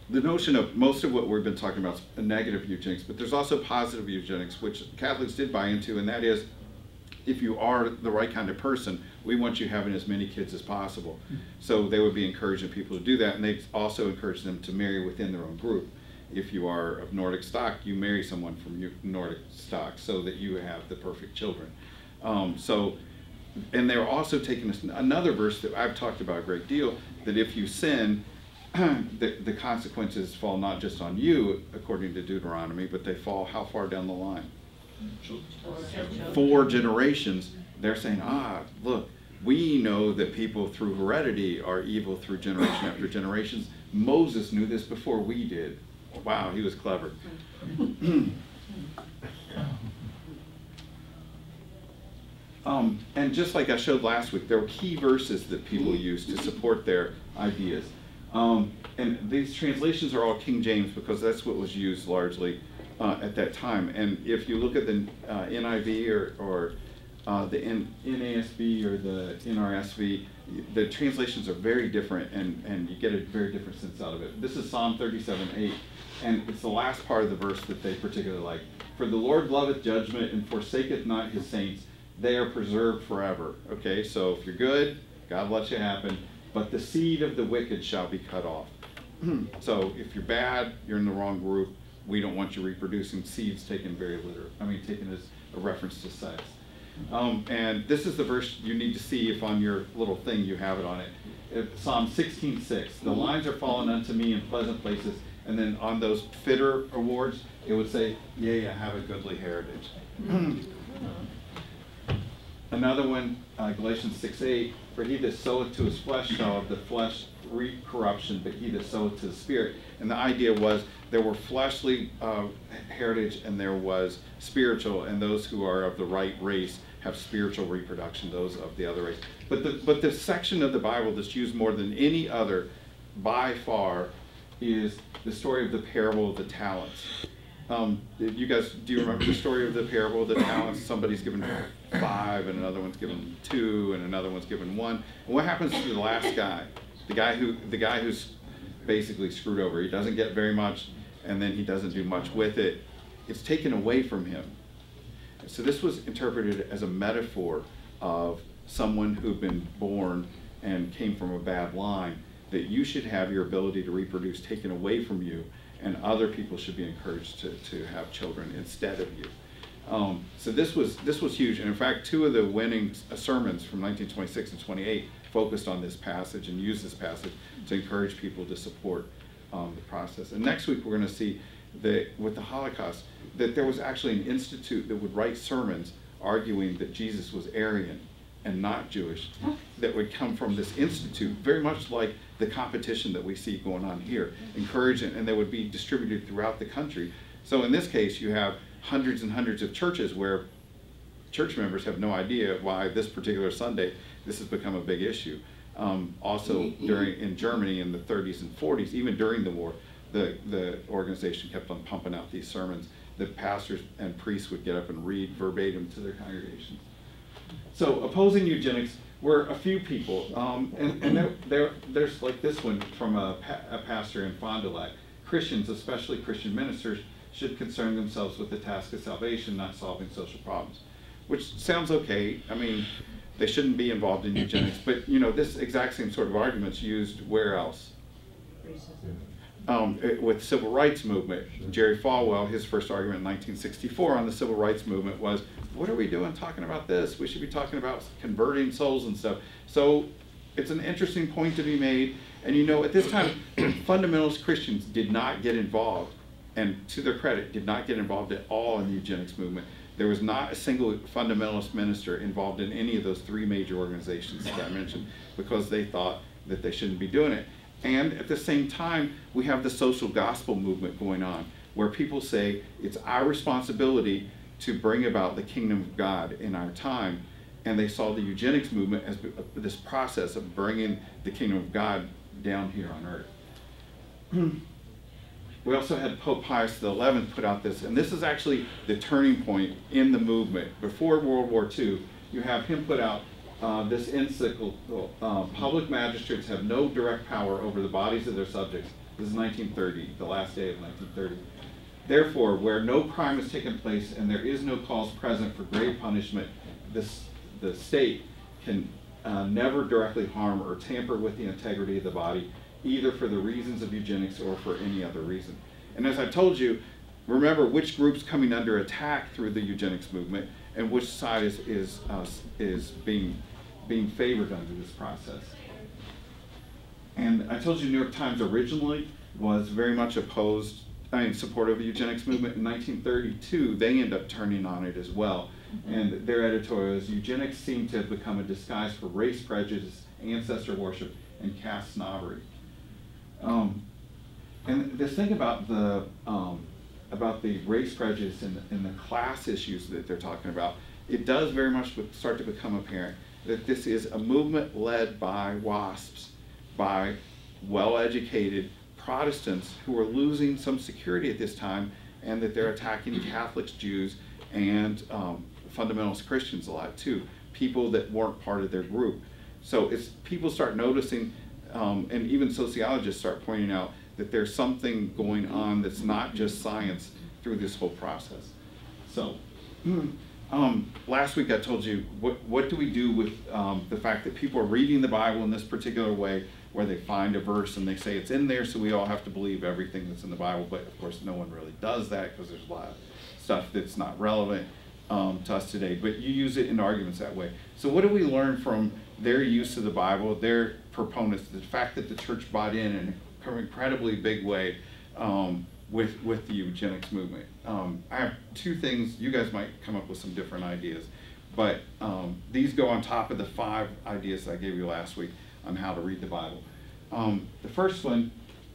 S1: the notion of most of what we've been talking about is a negative eugenics, but there's also positive eugenics, which Catholics did buy into, and that is, if you are the right kind of person, we want you having as many kids as possible. So they would be encouraging people to do that, and they also encourage them to marry within their own group. If you are of Nordic stock, you marry someone from your Nordic stock so that you have the perfect children. And they're also taking another verse that I've talked about a great deal, that if you sin, the consequences fall not just on you, according to Deuteronomy, but they fall how far down the line? 4 generations. They're saying, look, we know that people through heredity are evil through generation after generations. Moses knew this before we did. Wow, he was clever. And just like I showed last week, there were key verses that people used to support their ideas. And these translations are all King James because that's what was used largely at that time. And if you look at the NIV or the NASB or the NRSV, the translations are very different, and you get a very different sense out of it. This is Psalm 37:8, and it's the last part of the verse that they particularly like. For the Lord loveth judgment and forsaketh not his saints. They are preserved forever. Okay, so if you're good, God lets you happen, but the seed of the wicked shall be cut off. So if you're bad, you're in the wrong group. We don't want you reproducing. Seeds taken very literal. Taken as a reference to sex. And this is the verse you need to see if on your little thing you have it on it. Psalm 16:6. The lines are fallen unto me in pleasant places. And then on those fitter awards, it would say, yea, I have a goodly heritage. Another one, Galatians 6:8. For he that soweth to his flesh shall of the flesh reap corruption, but he that soweth to the Spirit. And the idea was there were fleshly heritage and there was spiritual, and those who are of the right race have spiritual reproduction, those of the other race. But the section of the Bible that's used more than any other by far is the story of the parable of the talents. You guys, do you remember the story of the parable of the talents? Somebody's given 5, and another one's given 2, and another one's given 1. And what happens to the last guy? The guy who's basically screwed over. He doesn't get very much, and then he doesn't do much with it. It's taken away from him. So this was interpreted as a metaphor of someone who'd been born and came from a bad line, that you should have your ability to reproduce taken away from you, and other people should be encouraged to have children instead of you. So this was huge, and in fact, 2 of the winning sermons from 1926 and 28 focused on this passage and used this passage to encourage people to support the process. And next week we're going to see that with the Holocaust, that there was actually an institute that would write sermons arguing that Jesus was Aryan and not Jewish, that would come from this institute, very much like the competition that we see going on here, encouraging, and they would be distributed throughout the country. So in this case, you have hundreds and hundreds of churches where church members have no idea why this particular Sunday this has become a big issue. Also, in Germany in the 30s and 40s, even during the war, the organization kept on pumping out these sermons that pastors and priests would get up and read verbatim to their congregations. So opposing eugenics were a few people, and there's like this one from a pastor in Fond du Lac. Christians, especially Christian ministers, should concern themselves with the task of salvation, not solving social problems. Which sounds okay. They shouldn't be involved in eugenics, but this exact same sort of argument's used where else? With civil rights movement. Jerry Falwell, his first argument in 1964 on the civil rights movement was, what are we doing talking about this? We should be talking about converting souls and stuff. So it's an interesting point to be made. And at this time, fundamentalist Christians did not get involved, and to their credit, did not get involved at all in the eugenics movement. There was not a single fundamentalist minister involved in any of those 3 major organizations that I mentioned, because they thought that they shouldn't be doing it. And at the same time, we have the social gospel movement going on, where people say it's our responsibility to bring about the kingdom of God in our time. And they saw the eugenics movement as this process of bringing the kingdom of God down here on earth. We also had Pope Pius XI put out this, and this is actually the turning point in the movement. Before World War II, you have him put out this encyclical, public magistrates have no direct power over the bodies of their subjects. This is 1930, the last day of 1930. Therefore, where no crime has taken place and there is no cause present for grave punishment, the state can never directly harm or tamper with the integrity of the body, either for the reasons of eugenics or for any other reason. And as I told you, remember which group's coming under attack through the eugenics movement and which side is being favored under this process. And I told you New York Times originally was very much supportive of the eugenics movement. In 1932, they end up turning on it as well. And their editorial is, eugenics seem to have become a disguise for race prejudice, ancestor worship, and caste snobbery. And this thing about the race prejudice and the class issues that they're talking about, it does very much start to become apparent that this is a movement led by WASPs, by well-educated Protestants who are losing some security at this time, and that they're attacking Catholics, Jews, and fundamentalist Christians a lot too, people that weren't part of their group. So it's people start noticing, and even sociologists start pointing out that there's something going on that's not just science through this whole process. So last week I told you, what do we do with the fact that people are reading the Bible in this particular way, where they find a verse and they say it's in there, so we all have to believe everything that's in the Bible. But of course no one really does that, because there's a lot of stuff that's not relevant to us today. But you use it in arguments that way. So what do we learn from their use of the Bible, their proponents, the fact that the church bought in an incredibly big way with the eugenics movement? I have two things. You guys might come up with some different ideas, but these go on top of the 5 ideas I gave you last week on how to read the Bible. The first one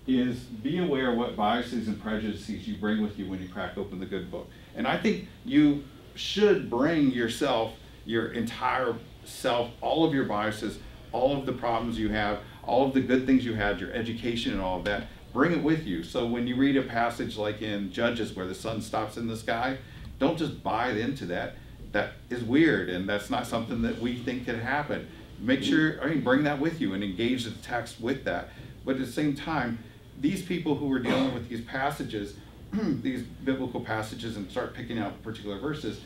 S1: is be aware of what biases and prejudices you bring with you when you crack open the good book. And I think you should bring yourself, your entire self, all of your biases, all of the problems you have, all of the good things you had, your education and all of that, bring it with you. So when you read a passage like in Judges where the sun stops in the sky, don't just buy into that. That is weird, and that's not something that we think can happen. Make sure, bring that with you and engage the text with that. But at the same time, these people who were dealing with these passages, these biblical passages, and start picking out particular verses,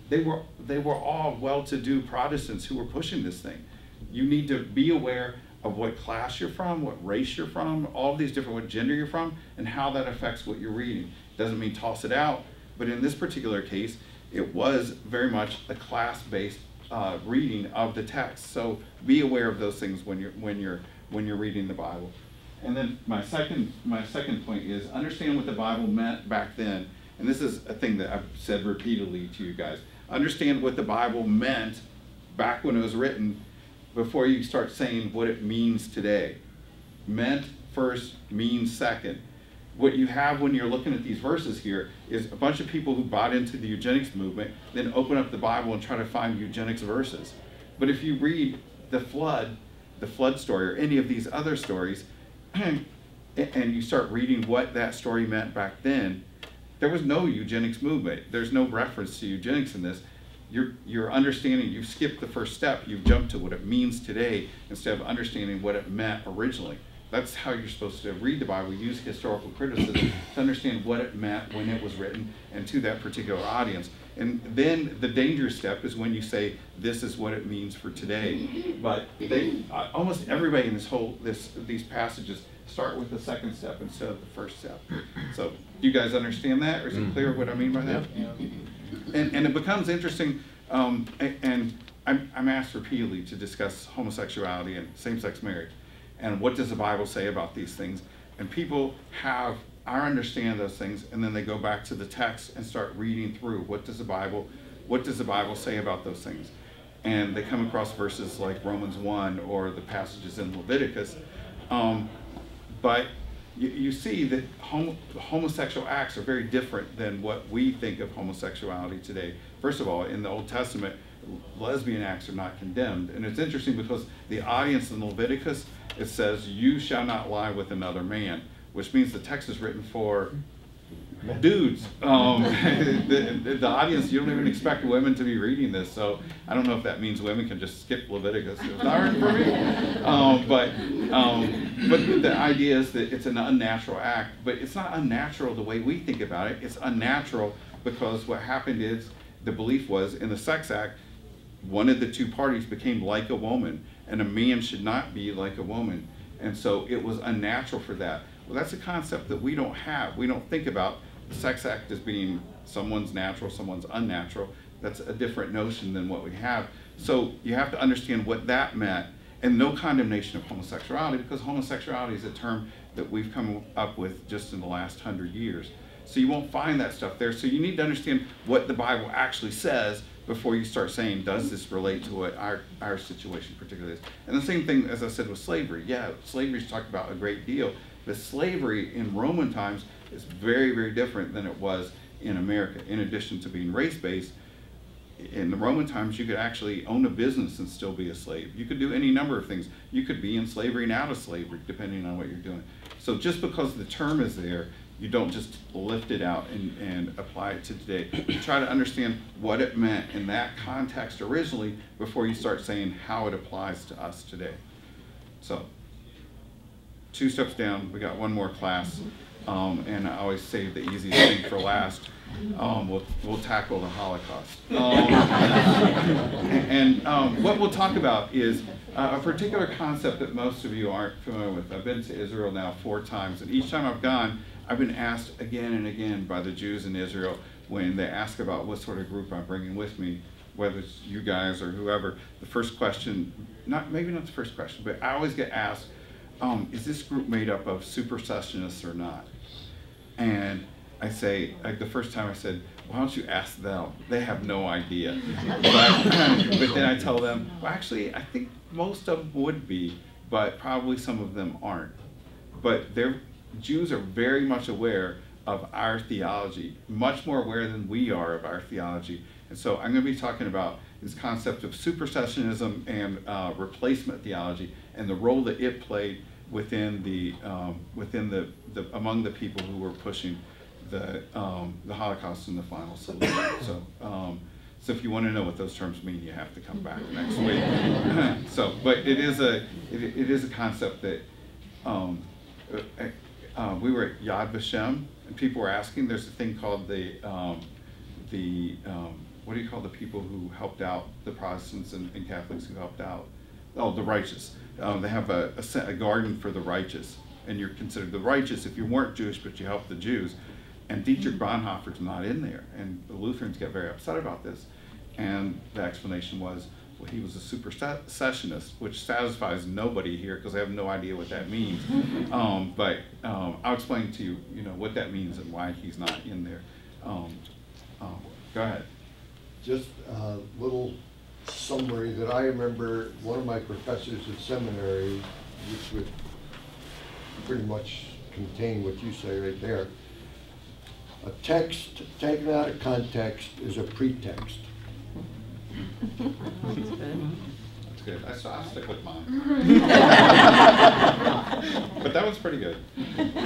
S1: they were all well-to-do Protestants who were pushing this thing. You need to be aware of what class you're from, what race you're from, all of these different, what gender you're from, and how that affects what you're reading. Doesn't mean toss it out, but in this particular case, it was very much a class-based reading of the text. So be aware of those things when you're reading the Bible. And then my second point is understand what the Bible meant back then. And this is a thing that I've said repeatedly to you guys. Understand what the Bible meant back when it was written before you start saying what it means today. Meant first, means second. What you have when you're looking at these verses here is a bunch of people who bought into the eugenics movement, then open up the Bible and try to find eugenics verses. But if you read the flood story, or any of these other stories, and you start reading what that story meant back then, there was no eugenics movement. There's no reference to eugenics in this. You're understanding, you've skipped the first step, you've jumped to what it means today instead of understanding what it meant originally. That's how you're supposed to read the Bible. Use historical criticism to understand what it meant when it was written and to that particular audience. And then the dangerous step is when you say, this is what it means for today. But almost everybody in these passages start with the second step instead of the first step. So do you guys understand that? Or is it clear what I mean by that? Yeah. And it becomes interesting, and I'm asked repeatedly to discuss homosexuality and same-sex marriage. And what does the Bible say about these things? And people understand those things, and then they go back to the text and start reading through what does the Bible say about those things? And they come across verses like Romans 1 or the passages in Leviticus. But you see that homosexual acts are very different than what we think of homosexuality today. First of all, in the Old Testament, lesbian acts are not condemned. And it's interesting because the audience in Leviticus, it says, you shall not lie with another man, which means the text is written for dudes. The audience, you don't even expect women to be reading this, so I don't know if that means women can just skip Leviticus. It's not written for me. But the idea is that it's an unnatural act, but it's not unnatural the way we think about it. It's unnatural because what happened is, the belief was, in the sex act, one of the two parties became like a woman, and a man should not be like a woman. And so it was unnatural for that. Well, that's a concept that we don't have. We don't think about the sex act as being someone's natural, someone's unnatural. That's a different notion than what we have. So you have to understand what that meant, and no condemnation of homosexuality, because homosexuality is a term that we've come up with just in the last 100 years. So you won't find that stuff there. So you need to understand what the Bible actually says before you start saying, does this relate to what our situation particularly is? And the same thing, as I said, with slavery. Yeah, slavery is talked about a great deal, but slavery in Roman times is very, very different than it was in America. In addition to being race-based, in the Roman times, you could actually own a business and still be a slave. You could do any number of things. You could be in slavery and out of slavery, depending on what you're doing. So just because the term is there, you don't just lift it out and apply it to today. You try to understand what it meant in that context originally before you start saying how it applies to us today. So 2 steps down, we got one more class, and I always save the easiest thing for last. We'll tackle the Holocaust. What we'll talk about is a particular concept that most of you aren't familiar with. I've been to Israel now 4 times, and each time I've gone, I've been asked again and again by the Jews in Israel when they ask about what sort of group I'm bringing with me, whether it's you guys or whoever. The first question, maybe not the first question, but I always get asked, is this group made up of supersessionists or not? And I say, like the first time I said, why don't you ask them? They have no idea. But then I tell them, well, actually, I think most of them would be, but probably some of them aren't. But Jews are very much aware of our theology, much more aware than we are of our theology. And so I'm going to be talking about this concept of supersessionism and replacement theology and the role that it played within among the people who were pushing the Holocaust and the final solution. So if you want to know what those terms mean, you have to come back next week. But it is a concept that we were at Yad Vashem, and people were asking. There's a thing called the what do you call the people who helped out the Protestants and Catholics who helped out? Oh, the righteous. They have a garden for the righteous, and you're considered the righteous if you weren't Jewish but you helped the Jews. And Dietrich Bonhoeffer's not in there, and the Lutherans get very upset about this. And the explanation was, well, he was a supersessionist, which satisfies nobody here because I have no idea what that means. But I'll explain to you, what that means and why he's not in there. Go ahead.
S11: Just a little summary that I remember one of my professors at seminary, which would pretty much contain what you say right there. A text taken out of context is a pretext.
S1: That's good. I'll stick with mine. But that was pretty good.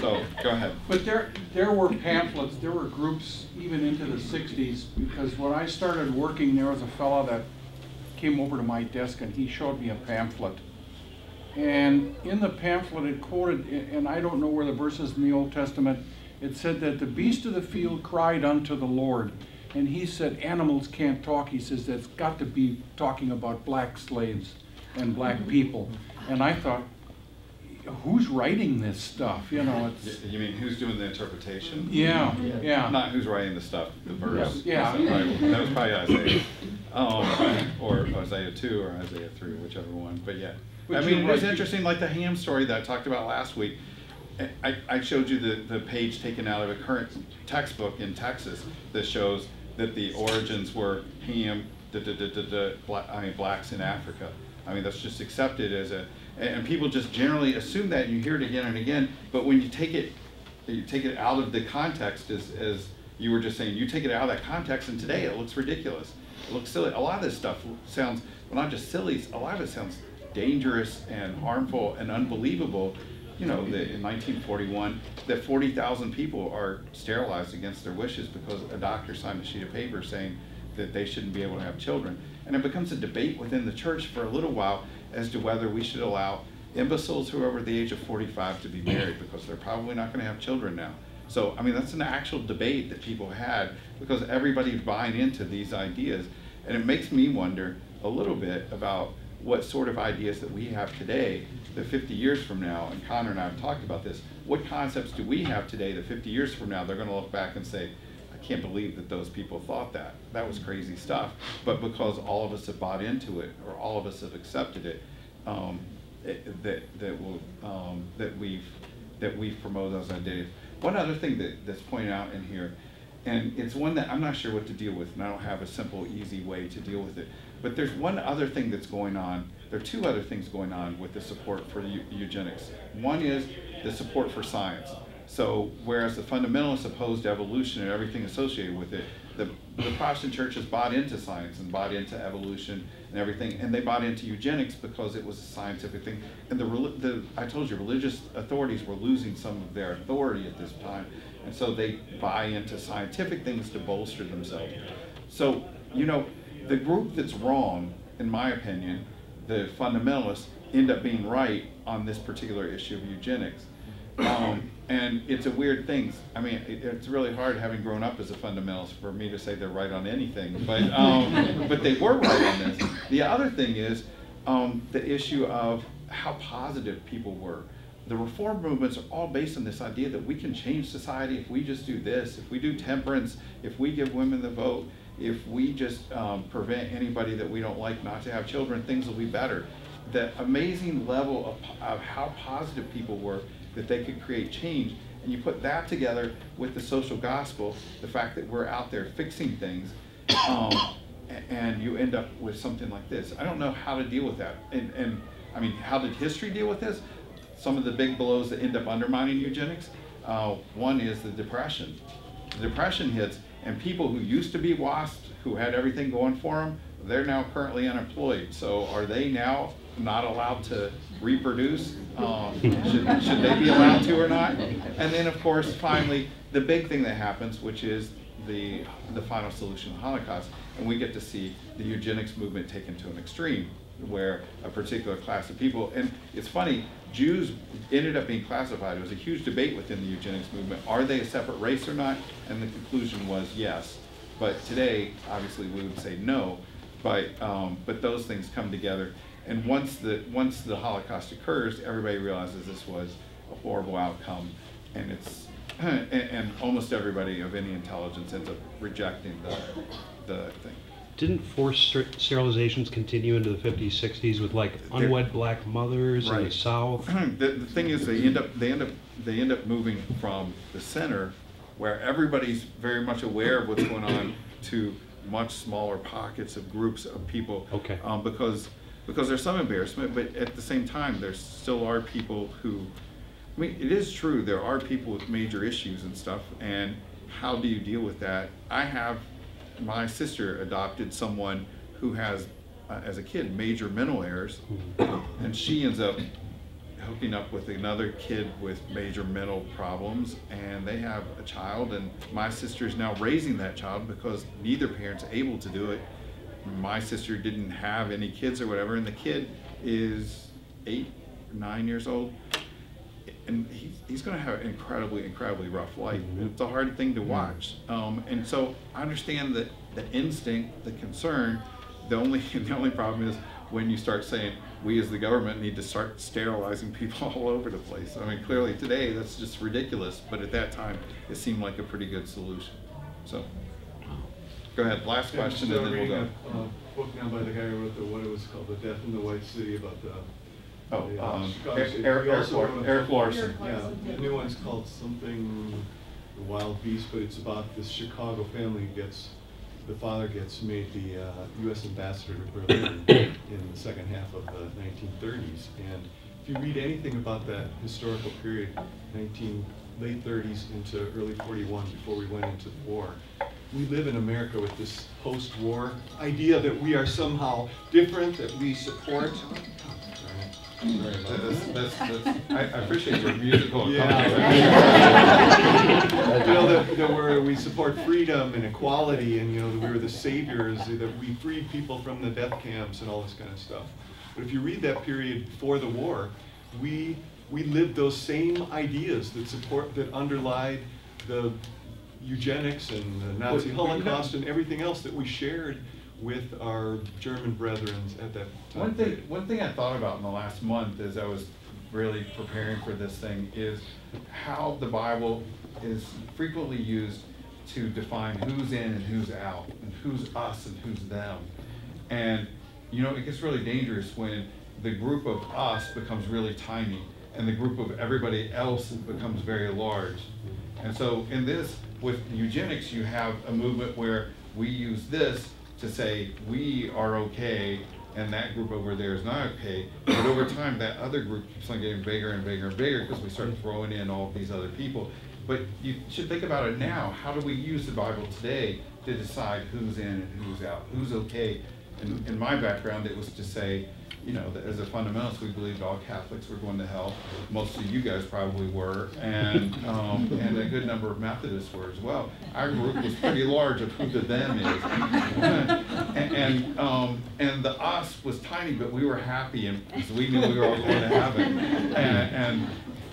S1: So go ahead.
S7: But there were pamphlets, there were groups even into the 60s, because when I started working, there was a fellow that came over to my desk and he showed me a pamphlet. And in the pamphlet it quoted, and I don't know where the verse is in the Old Testament, it said that the beast of the field cried unto the Lord. And he said animals can't talk. He says that's got to be talking about black slaves and black people. And I thought, who's writing this stuff? You
S1: mean who's doing the interpretation?
S7: Yeah.
S1: Not who's writing the stuff, the verse.
S7: Yeah.
S1: Right. That was probably Isaiah. Or Isaiah 2 or Isaiah 3, whichever one. But yeah. I mean, it was interesting, like the ham story that I talked about last week. I showed you the page taken out of a current textbook in Texas that shows that the origins were ham, blacks in Africa. I mean, that's just accepted as and people just generally assume that, and you hear it again and again. But when you take it out of the context, as you were just saying, you take it out of that context, and today it looks ridiculous. It looks silly. A lot of this stuff sounds, well, not just silly. A lot of it sounds dangerous and harmful and unbelievable. That in 1941, that 40,000 people are sterilized against their wishes because a doctor signed a sheet of paper saying that they shouldn't be able to have children. And it becomes a debate within the church for a little while as to whether we should allow imbeciles who are over the age of 45 to be married because they're probably not going to have children now. So, I mean, that's an actual debate that people had because everybody's buying into these ideas. And it makes me wonder a little bit about what sort of ideas that we have today that 50 years from now, and Connor and I have talked about this, what concepts do we have today that 50 years from now they're going to look back and say, I can't believe that those people thought that. That was crazy stuff. But because all of us have bought into it, or all of us have accepted it, that we've promoted those ideas. One other thing that's pointed out in here, and it's one that I'm not sure what to deal with, and I don't have a simple, easy way to deal with it. But there's one other thing that's going on. There are 2 other things going on with the support for eugenics. One is the support for science. So whereas the fundamentalists opposed evolution and everything associated with it, the Protestant churches bought into science and bought into evolution and everything, and they bought into eugenics because it was a scientific thing. And I told you, religious authorities were losing some of their authority at this time, and so they buy into scientific things to bolster themselves. So, you know, the group that's wrong, in my opinion, the fundamentalists, end up being right on this particular issue of eugenics. And it's a weird thing. I mean, it's really hard, having grown up as a fundamentalist, for me to say they're right on anything, but they were right on this. The other thing is the issue of how positive people were. The reform movements are all based on this idea that we can change society if we just do this, if we do temperance, if we give women the vote, if we just prevent anybody that we don't like not to have children, things will be better. The amazing level of how positive people were, that they could create change, and you put that together with the social gospel, the fact that we're out there fixing things, and you end up with something like this. I don't know how to deal with that. And I mean, how did history deal with this? Some of the big blows that end up undermining eugenics, one is the Depression. The Depression hits, and people who used to be WASPs, who had everything going for them, they're now currently unemployed. So are they now not allowed to reproduce? Should they be allowed to or not? And then, of course, finally, the big thing that happens, which is the final solution of the Holocaust, and we get to see the eugenics movement taken to an extreme, where a particular class of people, and it's funny, Jews ended up being classified. There was a huge debate within the eugenics movement. Are they a separate race or not? And the conclusion was yes. But today, obviously, we would say no. But those things come together. And once the Holocaust occurs, everybody realizes this was a horrible outcome, and and almost everybody of any intelligence ends up rejecting the thing.
S10: Didn't forced sterilizations continue into the 50s, 60s with like unwed black mothers in the South?
S1: The thing is, they end up moving from the center, where everybody's very much aware of what's going on, to much smaller pockets of groups of people.
S10: Okay.
S1: Because there's some embarrassment, but at the same time, there still are people who, I mean, it is true, there are people with major issues and stuff, and how do you deal with that? My sister adopted someone who has, as a kid, major mental errors, and she ends up hooking up with another kid with major mental problems, and they have a child, and my sister is now raising that child because neither parent's able to do it. My sister didn't have any kids or whatever, and the kid is 8 or 9 years old, and he's going to have an incredibly rough life. It's a hard thing to watch, and so I understand that the instinct, the concern. The only problem is when you start saying we as the government need to start sterilizing people all over the place. I mean, clearly today that's just ridiculous, but at that time it seemed like a pretty good solution. So. Go ahead, last question, and then we'll go.
S6: A book now by the guy who wrote what it was called, The Death in the White City, about
S1: Eric Larson.
S6: Yeah, the new one's called something, The Wild Beast, but it's about this Chicago family the father gets made the U.S. ambassador to Berlin in the second half of the 1930s. And if you read anything about that historical period, late 30s into early 41, before we went into the war, we live in America with this post-war idea that we are somehow different, that we support.
S1: I appreciate your musical
S6: where we support freedom and equality, and that we were the saviors, that we freed people from the death camps and all this kind of stuff. But if you read that period before the war, we lived those same ideas that underlied the eugenics and the Nazi Holocaust and everything else that we shared with our German brethren at that time.
S1: One thing I thought about in the last month as I was really preparing for this thing is how the Bible is frequently used to define who's in and who's out, and who's us and who's them. And it gets really dangerous when the group of us becomes really tiny and the group of everybody else becomes very large. And so in this, with eugenics, you have a movement where we use this to say we are okay and that group over there is not okay. But over time, that other group keeps on getting bigger and bigger and bigger because we start throwing in all of these other people. But you should think about it now. How do we use the Bible today to decide who's in and who's out, who's okay? In my background, it was to say, you know, that as a fundamentalist, we believed all Catholics were going to hell. Most of you guys probably were, and a good number of Methodists were as well. Our group was pretty large of who the them is, and the us was tiny, but we were happy, and because we knew we were all going to heaven,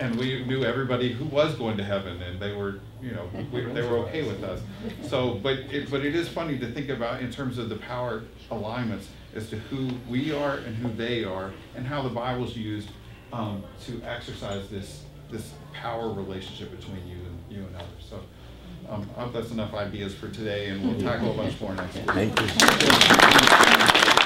S1: and we knew everybody who was going to heaven, and they were, you know, they were okay with us. So, but it is funny to think about in terms of the power alignments as to who we are and who they are, and how the Bible's used to exercise this power relationship between you and others. So, I hope that's enough ideas for today, and we'll tackle a bunch more next week.
S3: Thank you.